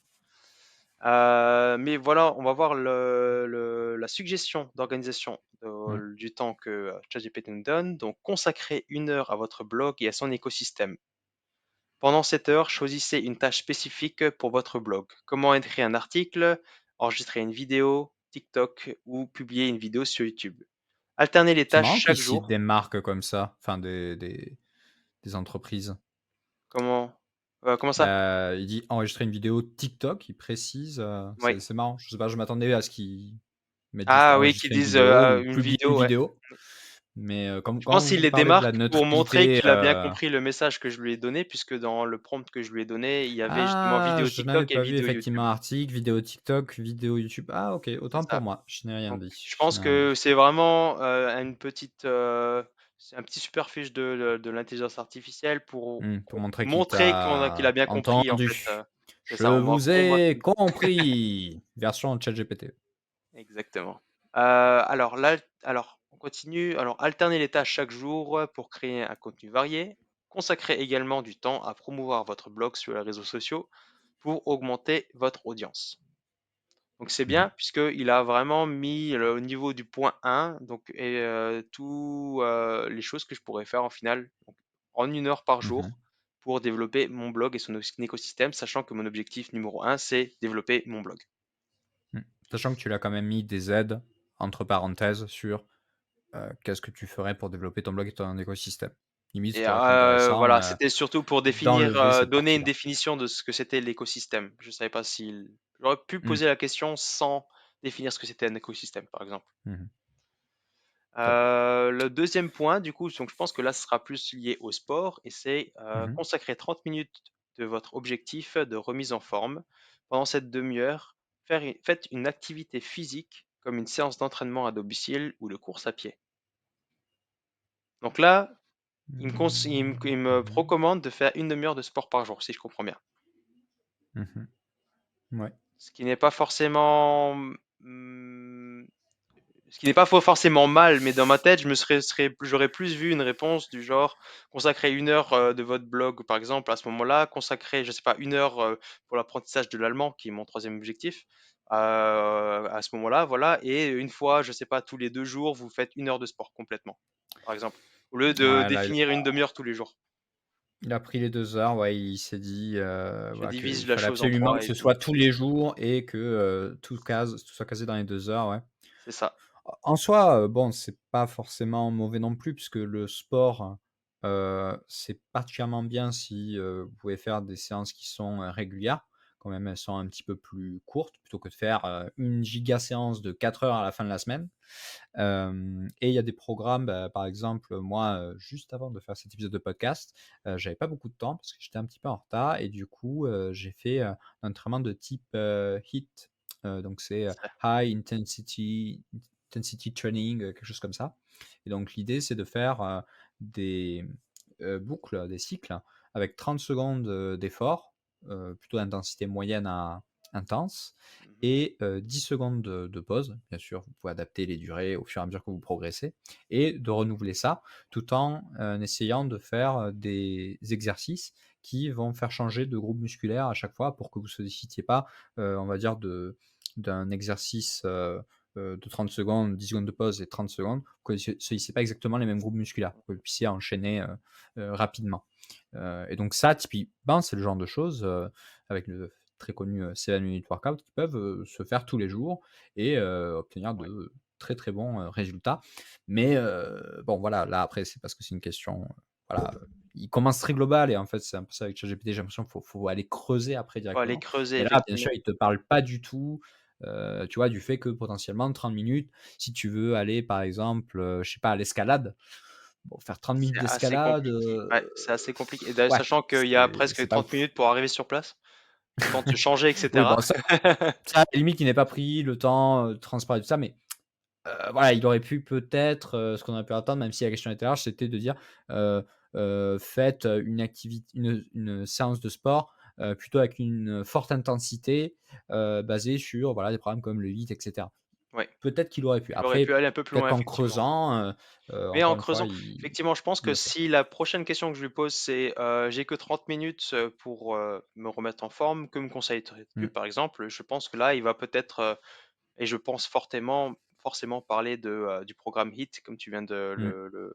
Mais voilà, on va voir la suggestion d'organisation Mmh. du temps que ChatGPT nous donne. Donc, consacrez 1 heure à votre blog et à son écosystème. Pendant cette heure, choisissez une tâche spécifique pour votre blog. Comment écrire un article, enregistrer une vidéo, TikTok ou publier une vidéo sur YouTube. Alternez les C'est tâches marrant qu'ils chaque citent des jour. marques comme ça, enfin des entreprises. Comment, comment ça? Bah, il dit enregistrer une vidéo TikTok, il précise, Oui. c'est marrant. Je sais pas, je m'attendais à ce qu'ils mettent juste Ah oui, qu'ils enregistrer une disent vidéo ou une publier une vidéo, ouais. vidéo. Mais comme Je pense quand qu'il vous les parlez de la démarque pour montrer neutralité, qu'il a bien compris le message que je lui ai donné, puisque dans le prompt que je lui ai donné, il y avait justement ah! vidéo Je n'avais TikTok et pas vu vidéo effectivement YouTube. article, vidéo TikTok, vidéo YouTube. Ah OK, C'est autant pour ça. moi. Je n'ai rien Donc, dit, je je pense n'ai rien que dit. c'est vraiment c'est un petit superfuge de l'intelligence artificielle pour Pour montrer qu'il montrer qu'il a t'a bien compris, en fait. entendu. C'est Je ça, vous on voit ai tout. compris! Version ChatGPT. Exactement. Alors là, alors on continue. Alors alterner les tâches chaque jour pour créer un contenu varié. Consacrez également du temps à promouvoir votre blog sur les réseaux sociaux pour augmenter votre audience. Donc c'est Mmh mh. bien puisqu'il a vraiment mis au niveau du point 1 donc, et tout, les choses que je pourrais faire en final donc, en 1 heure par Mmh. jour pour développer mon blog et son écosystème, sachant que mon objectif numéro 1, c'est développer mon blog. Mmh. Sachant que tu l'as quand même mis des aides entre parenthèses sur, qu'est-ce que tu ferais pour développer ton blog et ton écosystème. Limite, ce Et qui aurait été intéressant, voilà, c'était surtout pour définir, d'enlever cette donner une partie-là. définition de ce que c'était l'écosystème. Je savais pas si j'aurais pu Mmh. poser la question sans définir ce que c'était un écosystème, par exemple. Mmh. Top. Le deuxième point, du coup, donc je pense que là, ce sera plus lié au sport et c'est, Mmh. consacrer 30 minutes de votre objectif de remise en forme. Pendant cette demi-heure, faites une activité physique comme une séance d'entraînement à domicile ou de course à pied. Donc là, il me Mmh. recommande de faire une demi-heure de sport par jour, si je comprends bien. Mmh. Ouais. Ce qui n'est pas forcément, mmh, ce qui n'est pas forcément mal, mais dans ma tête, j'aurais plus vu une réponse du genre consacrer 1 heure de votre blog, par exemple, à ce moment-là, consacrer, je sais pas, 1 heure pour l'apprentissage de l'allemand, qui est mon troisième objectif, à ce moment-là, voilà, et une fois, je sais pas, tous les 2 jours, vous faites 1 heure de sport complètement, par exemple, au lieu de Ouais, là, définir une demi-heure tous les jours. il a pris les 2 heures, ouais, il s'est dit, Je voilà, divise qu'il la fallait chose en absolument que trois et ce puis soit tous les jours et que, tout soit casé dans les 2 heures, ouais. c'est ça. En soi, bon, c'est pas forcément mauvais non plus puisque le sport, c'est particulièrement bien si, vous pouvez faire des séances qui sont, régulières. Quand même, elles sont un petit peu plus courtes plutôt que de faire, une giga séance de 4 heures à la fin de la semaine. Et il y a des programmes, bah, par exemple, moi, juste avant de faire cet épisode de podcast, j'avais pas beaucoup de temps parce que j'étais un petit peu en retard et du coup, j'ai fait, un entraînement de type, HIIT, donc c'est, C'est- High Intensity Training, quelque chose comme ça. Et donc l'idée, c'est de faire, des, boucles, des cycles avec 30 secondes, d'effort, plutôt d'intensité moyenne à intense Mhm. et 10 secondes de pause. Bien sûr, vous pouvez adapter les durées au fur et à mesure que vous progressez et de renouveler ça tout en, essayant de faire, des exercices qui vont faire changer de groupe musculaire à chaque fois pour que vous ne sollicitiez pas, on va dire d'un exercice, de 30 secondes, 10 secondes de pause et 30 secondes, que vous ne sollicitez pas exactement les mêmes groupes musculaires, que vous puissiez enchaîner, rapidement. Et donc ça, typiquement, c'est le genre de choses, avec le très connu, 7 Minute Workout qui peuvent, se faire tous les jours et obtenir Ouais. de très, très bons, résultats. Mais bon voilà, là après c'est parce que c'est une question, voilà, il commence très global et en fait c'est un peu ça avec ChatGPT, j'ai l'impression qu'il faut aller creuser après Faut aller directement. creuser, Mais là, bien effectivement. sûr, il te parle pas du tout, tu vois, du fait que potentiellement 30 minutes, si tu veux aller par exemple, je sais pas, à l'escalade, bon faire 30 minutes C'est assez d'escalade, compliqué. Ouais, c'est assez compliqué. Et d'ailleurs, ouais, sachant qu'il y a c'est presque pas 30 ouf. minutes pour arriver sur place, le temps de se changer, Oui, etc. bon ça, à la limite, il n'est pas pris le temps, de transport et tout ça, mais voilà, il aurait pu peut-être, ce qu'on aurait pu attendre, même si la question était large, c'était de dire, heu faites, une séance de sport, plutôt avec une forte intensité, basée sur, voilà, des programmes comme le HIIT et cetera. Ouais, Peut-être qu'il aurait pu. il aurait pu Après, aller un peu plus peut-être loin, qu'en effectivement. creusant, Mais en encore une fois, creusant, effectivement, je pense il que le fait. si la prochaine question que je lui pose, c'est j'ai que 30 minutes pour me remettre en forme, que me conseillerais-tu, Mmh, par exemple? Je pense que là, il va peut-être, et je pense forcément parler du programme HIIT, comme tu viens de mmh, le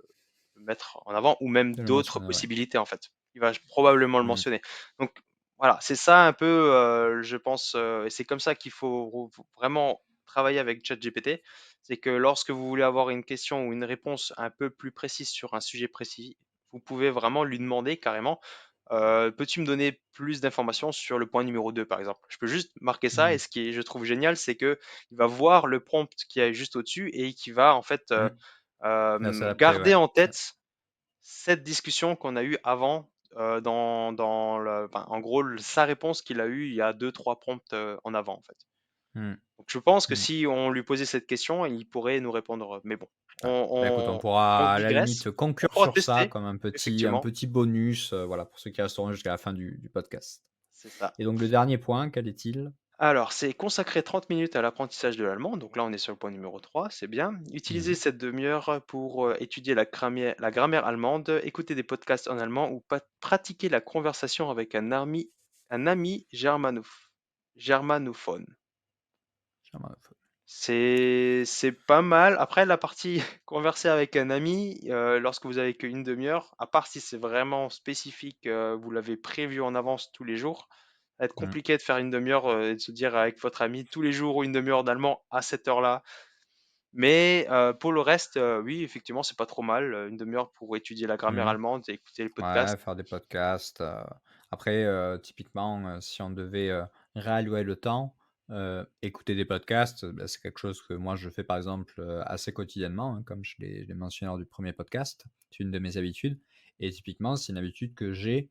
mettre en avant, ou même de le d'autres mentionner, ouais. possibilités, en fait. Il va probablement le Mmh, mentionner. Donc voilà, c'est ça un peu, je pense, et c'est comme ça qu'il faut vraiment travailler avec ChatGPT. C'est que lorsque vous voulez avoir une question ou une réponse un peu plus précise sur un sujet précis, vous pouvez vraiment lui demander carrément, peux-tu me donner plus d'informations sur le point numéro 2, par exemple? Je peux juste marquer ça et mmh, ce qui est, je trouve génial, c'est que il va voir le prompt qui est juste au-dessus et qui va en fait, mmh. À s'adapter, Gardez ouais. en tête cette discussion qu'on a eue avant, en gros, sa réponse qu'il a eue il y a deux, trois prompts en avant, en fait. Mmh, Donc, je pense que mmh. si on lui posait cette question, il pourrait nous répondre. Mais bon, Ouais. Bah, écoute, on on pourra à la digresse. limite On conclure pourra sur ça tester, comme un effectivement. petit bonus, voilà, pour ceux qui resteront jusqu'à la fin du podcast. C'est ça. Et donc le dernier point, quel est-il? Alors, c'est consacrer 30 minutes à l'apprentissage de l'allemand. Donc là, on est sur le point numéro 3, c'est bien. Utiliser Mmh. cette demi-heure pour étudier la grammaire allemande, écouter des podcasts en allemand ou pratiquer la conversation avec un ami germanophone. Germanophone. C'est pas mal. Après, la partie converser avec un ami, lorsque vous avez qu'une demi-heure, à part si c'est vraiment spécifique, vous l'avez prévu en avance tous les jours, ça va être Mmh. compliqué de faire une demi-heure et de se dire avec votre ami tous les jours une demi-heure d'allemand à cette heure-là. Mais pour le reste, oui, effectivement, c'est pas trop mal. Une demi-heure pour étudier la grammaire Mmh. allemande et écouter les Ouais, podcasts. faire des podcasts, après, typiquement, si on devait, réallouer le temps, écouter des podcasts, bah, c'est quelque chose que moi je fais par exemple, assez quotidiennement, hein, comme je l'ai mentionné lors du premier podcast. C'est une de mes habitudes et typiquement, c'est une habitude que j'ai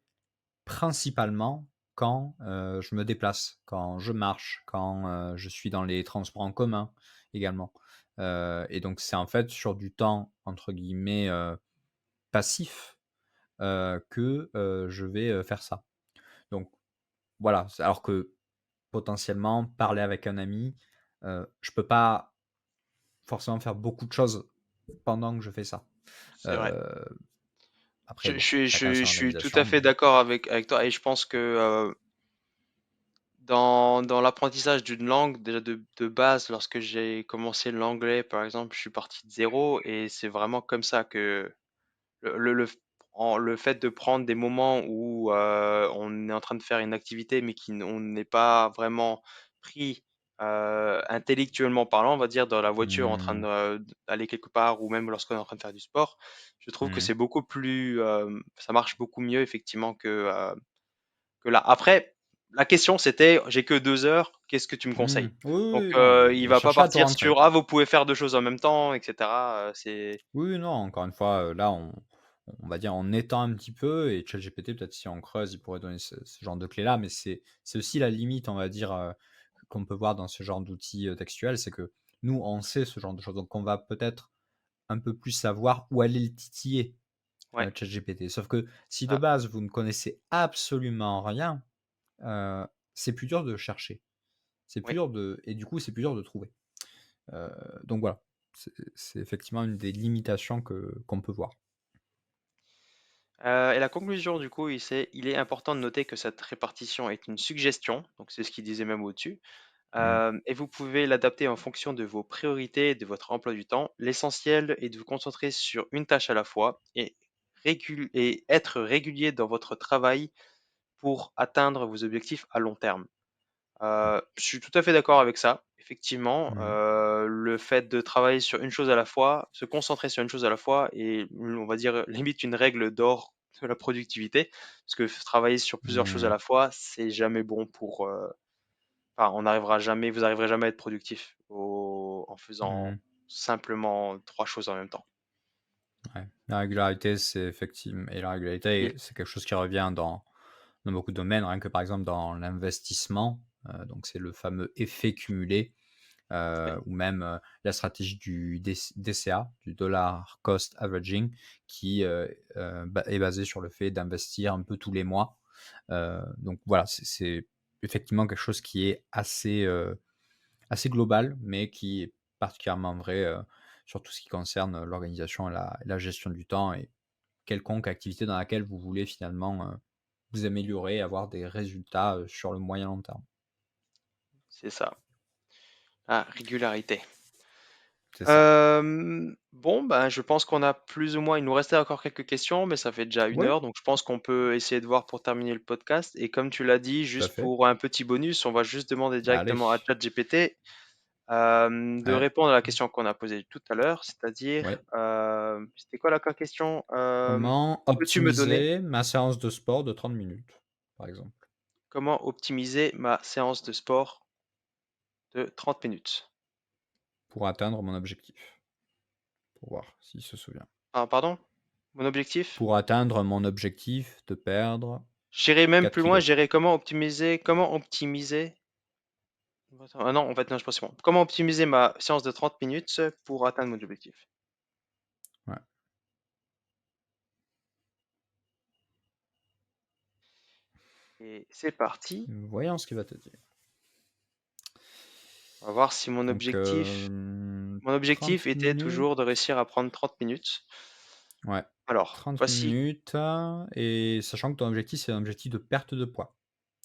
principalement quand, je me déplace, quand je marche, quand, je suis dans les transports en commun également. Et donc c'est en fait sur du temps entre guillemets, «passif», que, je vais, faire ça. Donc voilà, c'est alors que potentiellement parler avec un ami, je peux pas forcément faire beaucoup de choses pendant que je fais ça. C'est vrai. Heu, Après bon, Je chacun sa suis tout organisation, à fait mais d'accord avec toi et je pense que dans l'apprentissage d'une langue, déjà de base, lorsque j'ai commencé l'anglais, par exemple, je suis parti de zéro et c'est vraiment comme ça que le fait de prendre des moments où on est en train de faire une activité mais on n'est pas vraiment pris intellectuellement parlant, on va dire, dans la voiture en train mmh, d'aller quelque part ou même lorsqu'on est en train de faire du sport, je trouve que mmh, c'est beaucoup plus, ça marche beaucoup mieux effectivement que là. Après, la question c'était, j'ai que 2 heures, qu'est-ce que tu me mmh. conseilles? Oui, Donc, oui, non, il mais va pas chercher à tout partir rentrer. sur, ah, vous pouvez faire deux choses en même temps, etc. C'est, Oui, oui, non, encore une fois, là, on va dire, on étend un petit peu et ChatGPT, peut-être si on creuse, il pourrait donner ce genre de clés-là, mais c'est aussi la limite, on va dire, qu'on peut voir dans ce genre d'outils, textuels, c'est que nous, on sait ce genre de choses, donc on va peut-être un peu plus savoir où aller le titiller, ouais, ChatGPT. Sauf que si de ça, base, vous ne connaissez absolument rien, heu, c'est plus dur de chercher. C'est plus oui. dur de et du coup, c'est plus dur de trouver. Heu, donc voilà, c'est effectivement une des limitations qu'on peut voir. Et la conclusion, du coup, il est important de noter que cette répartition est une suggestion, donc c'est ce qu'il disait même au-dessus, Mmh. et vous pouvez l'adapter en fonction de vos priorités et de votre emploi du temps. L'essentiel est de vous concentrer sur une tâche à la fois et être régulier dans votre travail pour atteindre vos objectifs à long terme. Je suis tout à fait d'accord avec ça. Effectivement, Mmh. le fait de travailler sur une chose à la fois, se concentrer sur une chose à la fois est, on va dire, limite une règle d'or de la productivité. Parce que travailler sur plusieurs choses à Mmh. la fois, c'est jamais bon pour, enfin, on n'arrivera jamais, vous arriverez jamais à être productif en faisant Mmh. simplement 3 choses en même temps. Ouais. La régularité, c'est effectivement et la régularité, Et c'est quelque chose qui revient dans beaucoup de domaines, rien que par exemple dans l'investissement, donc c'est le fameux effet cumulé, ouais, ou même, la stratégie du DCA, du dollar cost averaging qui, est basée sur le fait d'investir un peu tous les mois. Donc voilà, c'est effectivement quelque chose qui est assez global, mais qui est particulièrement vrai, sur tout ce qui concerne, l'organisation et la gestion du temps et quelconque activité dans laquelle vous voulez finalement, vous améliorer et avoir des résultats, sur le moyen long terme. c'est ça. Ah, régularité. C'est ça. Bon, ben, je pense qu'on a plus ou moins, il nous restait encore quelques questions, mais ça fait déjà une Oui, heure, donc je pense qu'on peut essayer de voir pour terminer le podcast. Et comme tu l'as dit, tout à juste fait. pour un petit bonus, on va juste demander directement à Allez, ChatGPT de ouais, répondre à la question qu'on a posée tout à l'heure, c'est-à-dire, ouais. c'était quoi la question? Comment Peux-tu me donner optimiser ma séance de sport de 30 minutes, par exemple, comment optimiser ma séance de sport de 30 minutes? pour atteindre mon objectif? pour voir s'il se souvient. Ah pardon? Mon objectif? Pour atteindre mon objectif de perdre J'irai même 4 plus loin, kilos. j'irai comment optimiser ah non, en fait, non, je pense que c'est bon. Comment optimiser ma séance de 30 minutes pour atteindre mon objectif? Ouais. Et c'est parti. Voyons ce qu'il va te dire. On va voir si mon Donc, objectif mon 30 objectif était minutes. toujours de réussir à prendre 30 minutes. Ouais, Alors, 30 voici, minutes, et sachant que ton objectif, c'est un objectif de perte de poids,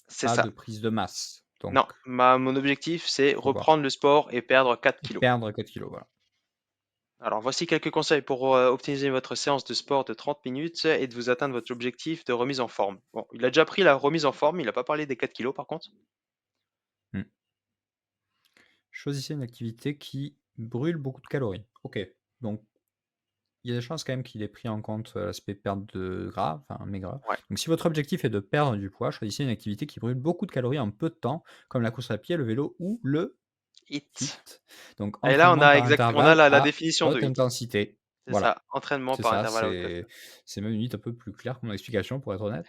c'est pas de ça. prise de masse. Donc, Non, mon objectif, c'est faut voir. reprendre le sport et perdre 4 Et kilos. perdre 4 kilos, voilà. Alors, voici quelques conseils pour optimiser votre séance de sport de 30 minutes et de vous atteindre votre objectif de remise en forme. Bon, il a déjà pris la remise en forme, il n'a pas parlé des 4 kilos par contre. Mmh. Choisissez une activité qui brûle beaucoup de calories. OK, donc il y a des chances quand même qu'il ait pris en compte, l'aspect perte de gras, enfin maigre. Ouais, Donc si votre objectif est de perdre du poids, choisissez une activité qui brûle beaucoup de calories en peu de temps, comme la course à pied, le vélo ou le HIIT. HIIT. Donc Et là, entraînement par on a intervalle la à définition de haute HIIT. intensité. C'est Voilà, ça, entraînement c'est par ça, intervalle à haute c'est même limite un peu plus clair que mon explication pour être honnête.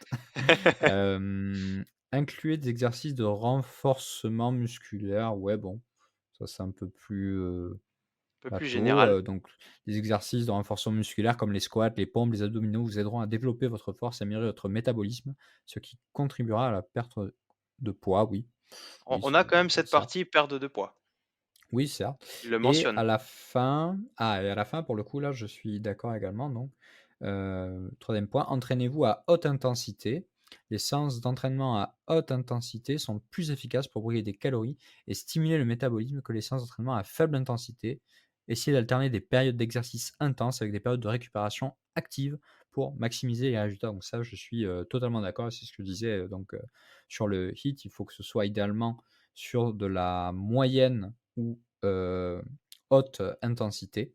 Incluez des exercices de renforcement musculaire, ouais bon, ça c'est un peu plus, Un peu plus bateau, général. donc des exercices de renforcement musculaire comme les squats, les pompes, les abdominaux vous aideront à développer votre force et améliorer votre métabolisme, ce qui contribuera à la perte de poids, oui. On, Oui, on a quand même cette certes. partie perte de poids. Oui, certes, Il le et mentionne. à la fin et à la fin, pour le coup, là, je suis d'accord également, donc 3 point, entraînez-vous à haute intensité. Les séances d'entraînement à haute intensité sont plus efficaces pour brûler des calories et stimuler le métabolisme que les séances d'entraînement à faible intensité. Essayez d'alterner des périodes d'exercice intenses avec des périodes de récupération active pour maximiser les résultats. Donc ça, je suis, totalement d'accord, c'est ce que je disais, sur le HIIT, il faut que ce soit idéalement sur de la moyenne ou haute intensité.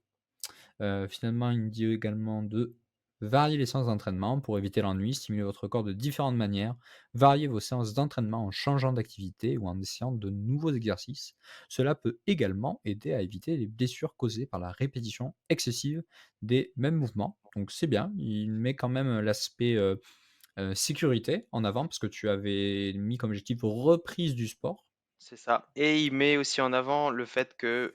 Finalement, il me dit également de varier les séances d'entraînement pour éviter l'ennui, stimuler votre corps de différentes manières, varier vos séances d'entraînement en changeant d'activité ou en essayant de nouveaux exercices. Cela peut également aider à éviter les blessures causées par la répétition excessive des mêmes mouvements. Donc c'est bien, il met quand même l'aspect sécurité en avant parce que tu avais mis comme objectif reprise du sport. C'est ça. Et il met aussi en avant le fait que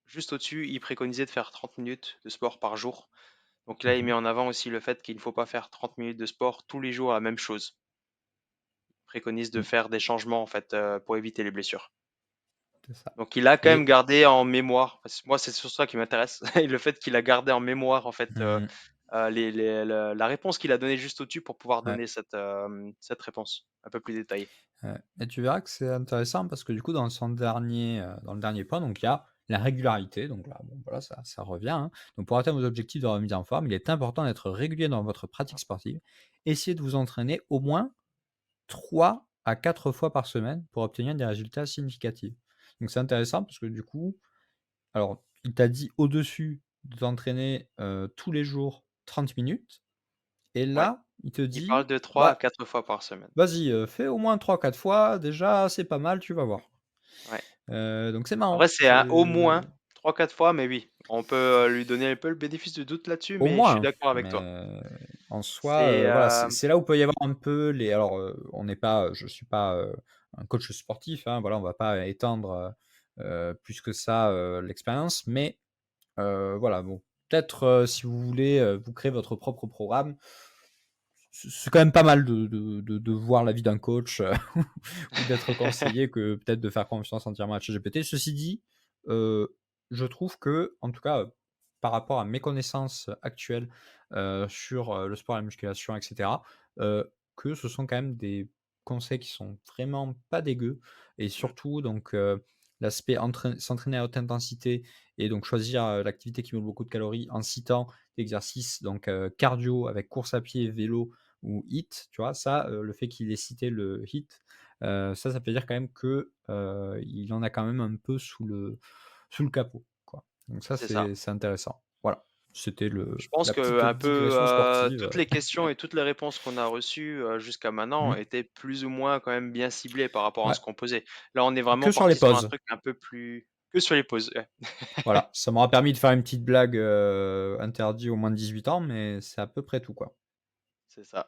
juste au-dessus, il préconisait de faire 30 minutes de sport par jour. Donc là, il met Mhm, en avant aussi le fait qu'il ne faut pas faire 30 minutes de sport tous les jours la même chose. Il préconise de mm, faire des changements en fait pour éviter les blessures. c'est ça. Donc il a quand même Et gardé en mémoire, parce que moi c'est sur ça qui m'intéresse, et le fait qu'il a gardé en mémoire en fait mm, la réponse qu'il a donnée juste au-dessus pour pouvoir ouais. donner cette réponse un peu plus détaillée. Et tu verras que c'est intéressant parce que du coup dans le dernier point, donc il y a la régularité, donc là, bon voilà, ça revient, hein. Donc pour atteindre vos objectifs de remise en forme, il est important d'être régulier dans votre pratique sportive. Essayez de vous entraîner au moins 3 à 4 fois par semaine pour obtenir des résultats significatifs. Donc c'est intéressant parce que du coup, alors il t'a dit au-dessus de t'entraîner, tous les jours 30 minutes, et Ouais. là, il te Il parle dit: de 3 à «Bah, 4 fois par semaine. vas-y, fais au moins 3 4 fois, déjà c'est pas mal, tu vas voir». Ouais. Donc c'est En vrai, marrant, c'est c'est un au moins 3 4 fois, mais oui, on peut lui donner un peu le bénéfice du doute là-dessus, au mais je suis moins, d'accord avec toi. mais en soi, C'est voilà, c'est là où peut y avoir un peu les alors, on n'est pas, je suis pas, un coach sportif, hein, voilà, on va pas étendre, plus que ça, l'expérience, mais voilà, bon, peut-être, si vous voulez, vous créer votre propre programme, c'est quand même pas mal de voir l'avis d'un coach, ou d'être conseillé que peut-être de faire confiance entièrement à ChatGPT. Ceci dit, je trouve que, en tout cas, par rapport à mes connaissances actuelles, sur, le sport, la musculation et cetera, que ce sont quand même des conseils qui sont vraiment pas dégueux, et Mmh, surtout donc, l'aspect s'entraîner à haute intensité et donc choisir, l'activité qui brûle beaucoup de calories en citant l'exercice donc, cardio avec course à pied, vélo ou HIIT, tu vois? Ça, le fait qu'il ait cité le HIIT, ça veut dire quand même que, il en a quand même un peu sous le capot, quoi. Donc ça, c'est ça. c'est intéressant. Voilà, c'était Je pense la que petite un peu, digression sportive. toutes les questions et toutes les réponses qu'on a reçues, jusqu'à maintenant Mmh, étaient plus ou moins quand même bien ciblées par rapport à ouais, ce qu'on posait. Là, on est vraiment que sur les parti sur un pauses. truc un peu plus Que sur les pauses, ouais. Voilà, ça m'aura permis de faire une petite blague, interdit aux moins de 18 ans, mais c'est à peu près tout, quoi. C'est ça.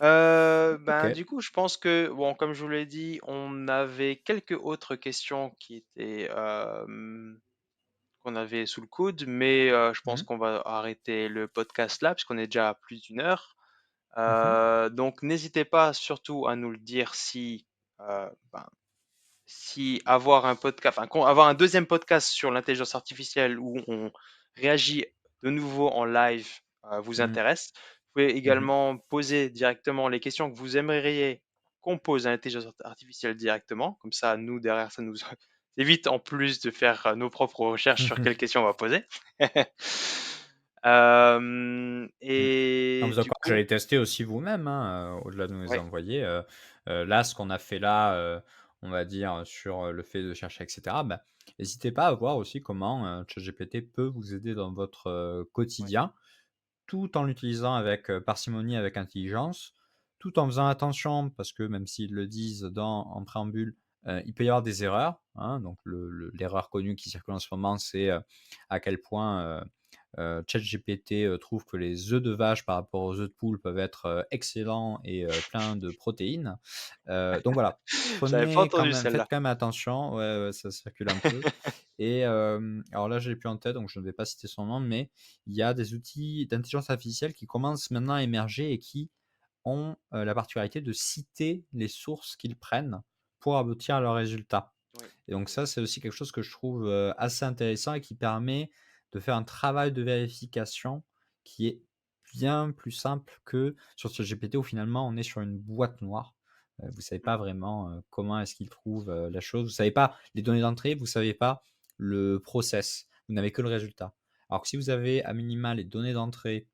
Ben, OK. du coup, je pense que, bon, comme je vous l'ai dit, on avait quelques autres questions qui étaient, qu'on avait sous le coude, mais je pense Mmh. qu'on va arrêter le podcast là, puisqu'on est déjà à plus d'une heure. Mmh. Donc, n'hésitez pas surtout à nous le dire si, ben, si avoir un podcast, enfin, avoir un deuxième podcast sur l'intelligence artificielle où on réagit de nouveau en live vous Mmh. intéresse. Vous pouvez Mmh. également poser directement les questions que vous aimeriez qu'on pose à l'intelligence artificielle directement. Comme ça, nous, derrière, ça nous évite en plus de faire nos propres recherches sur quelles questions on va poser. Mmh. Non, Et vous du encore coup, j'allais tester aussi vous-même, hein, au-delà de nous les ouais, envoyer, là, ce qu'on a fait là, on va dire, sur, le fait de chercher et cetera, bah, hésitez pas à voir aussi comment, ChatGPT peut vous aider dans votre, ouais, quotidien, tout en l'utilisant avec, parcimonie, avec intelligence, tout en faisant attention parce que même s'ils le disent en préambule, il peut y avoir des erreurs, hein. Donc l'erreur connue qui circule en ce moment, c'est, à quel point, ChatGPT, trouve que les œufs de vache par rapport aux œufs de poule peuvent être, excellents et pleins de protéines. Donc voilà, j'avais pas prenez quand entendu même celle-là. faites quand même attention, ouais, ouais, ça circule un peu et alors là, je l'ai plus en tête, donc je ne vais pas citer son nom, mais il y a des outils d'intelligence artificielle qui commencent maintenant à émerger et qui ont, la particularité de citer les sources qu'ils prennent pour aboutir à leurs résultats. Oui, Et donc oui, ça, c'est aussi quelque chose que je trouve, assez intéressant et qui permet de faire un travail de vérification qui est bien plus simple que sur ChatGPT où finalement on est sur une boîte noire. Vous ne savez mm, pas vraiment, comment est-ce qu'il trouve, la chose. Vous ne savez pas les données d'entrée, vous ne savez pas le process. Vous n'avez que le résultat. Alors que si vous avez à minima les données d'entrée,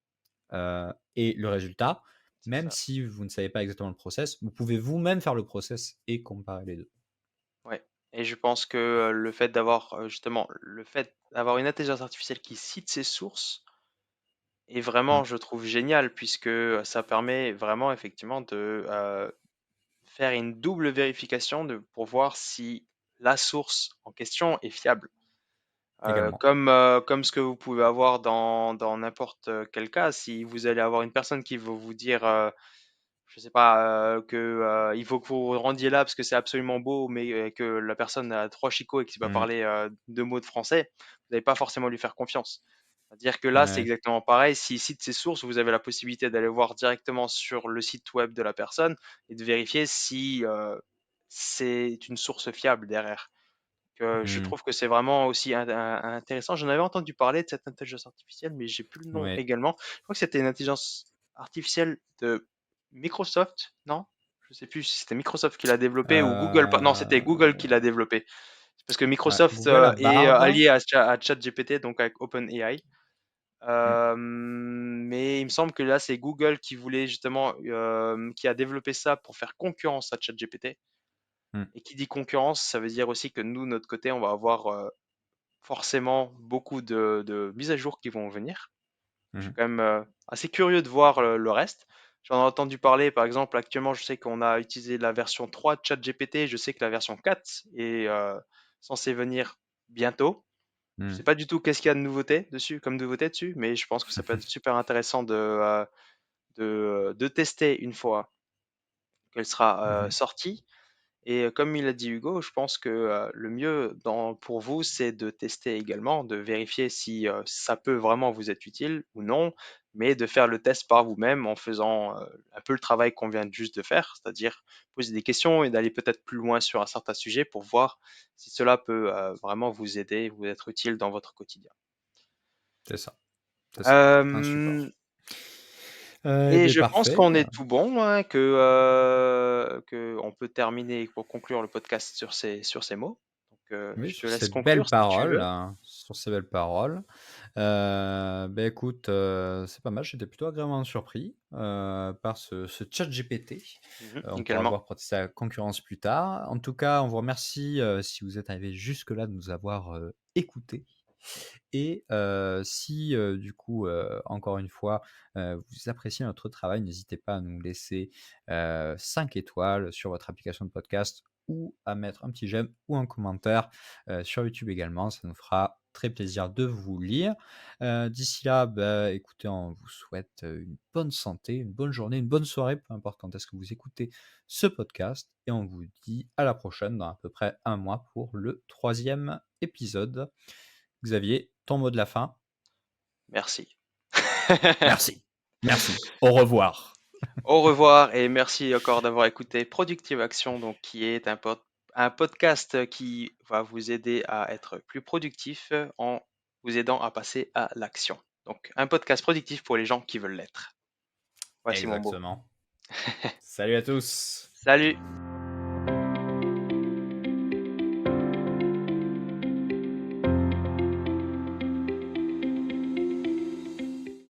et le résultat, c'est même ça. si vous ne savez pas exactement le process, vous pouvez vous-même faire le process et comparer les 2. Ouais, et je pense que, le fait d'avoir, justement, le fait d'avoir une intelligence artificielle qui cite ses sources est vraiment, Mmh, je trouve, génial puisque, ça permet vraiment effectivement de, faire une double vérification pour voir si la source en question est fiable. également. Comme ce que vous pouvez avoir dans n'importe quel cas, si vous allez avoir une personne qui va vous dire, je sais pas, que, il faut que vous vous rendiez là parce que c'est absolument beau, mais que la personne a 3 chicots et qu'il sait pas Mmh, parler, 2 mots de français, vous n'allez pas forcément lui faire confiance. C'est-à-dire que là, c'est ouais. exactement pareil. S'il cite ses sources, vous avez la possibilité d'aller voir directement sur le site web de la personne et de vérifier si, c'est une source fiable derrière. Je Mmh, trouve que c'est vraiment aussi intéressant. J'en avais entendu parler de cette intelligence artificielle, mais j'ai plus le nom ouais. également. Je crois que c'était une intelligence artificielle de Microsoft, non? Je sais plus si c'était Microsoft qui l'a développé ou Google. Non, c'était Google qui l'a Heu, développé. Parce que ouais, Microsoft Google a est Bard. allié à ChatGPT, donc avec OpenAI. Mmh, Mais il me semble que là, c'est Google qui voulait justement, qui a développé ça pour faire concurrence à ChatGPT. mmh, Et qui dit concurrence, ça veut dire aussi que nous, de notre côté, on va avoir forcément beaucoup de mises à jour qui vont venir. Je suis mmh, quand même assez curieux de voir le reste. J'en ai entendu parler, par exemple, actuellement, je sais qu'on a utilisé la version 3 de ChatGPT, je sais que la version 4 est censée venir bientôt. Je mmh. sais pas du tout qu'est-ce qu'il y a de nouveauté dessus, comme nouveauté dessus, mais je pense que ça peut être super intéressant de tester une fois qu'elle sera Mmh. sortie. Et comme il a dit Hugo, je pense que le mieux pour vous, c'est de tester également, de vérifier si ça peut vraiment vous être utile ou non, mais de faire le test par vous-même en faisant un peu le travail qu'on vient juste de faire, c'est-à-dire poser des questions et d'aller peut-être plus loin sur un certain sujet pour voir si cela peut vraiment vous aider, vous être utile dans votre quotidien. C'est ça, c'est ça. Un support. Euh, et Beh, je pense parfait. qu'on est tout bon, hein, que on peut terminer pour conclure le podcast sur ces mots. Donc, Oui, je te sur laisse ces conclure belles si tu paroles, veux. sur ces belles paroles. Beh, écoute, c'est pas mal, j'étais plutôt agréablement surpris, par ce ChatGPT. Mhm, On pourra également. voir peut sa concurrence plus tard. En tout cas, on vous remercie, si vous êtes arrivés jusque-là, de nous avoir, écoutés et si, du coup, encore une fois, vous appréciez notre travail, n'hésitez pas à nous laisser, 5 étoiles sur votre application de podcast ou à mettre un petit j'aime ou un commentaire, sur YouTube également. Ça nous fera très plaisir de vous lire. D'ici là, bah, écoutez, on vous souhaite, une bonne santé, une bonne journée, une bonne soirée, peu importe quand est-ce que vous écoutez ce podcast et on vous dit à la prochaine dans à peu près un mois pour le 3e épisode. Xavier, ton mot de la fin? Merci. Merci. Merci. Au revoir. Au revoir et merci encore d'avoir écouté Productive Action, donc qui est un podcast qui va vous aider à être plus productif en vous aidant à passer à l'action. Donc un podcast productif pour les gens qui veulent l'être. Voici mon mot. Exactement. Salut à tous. Salut!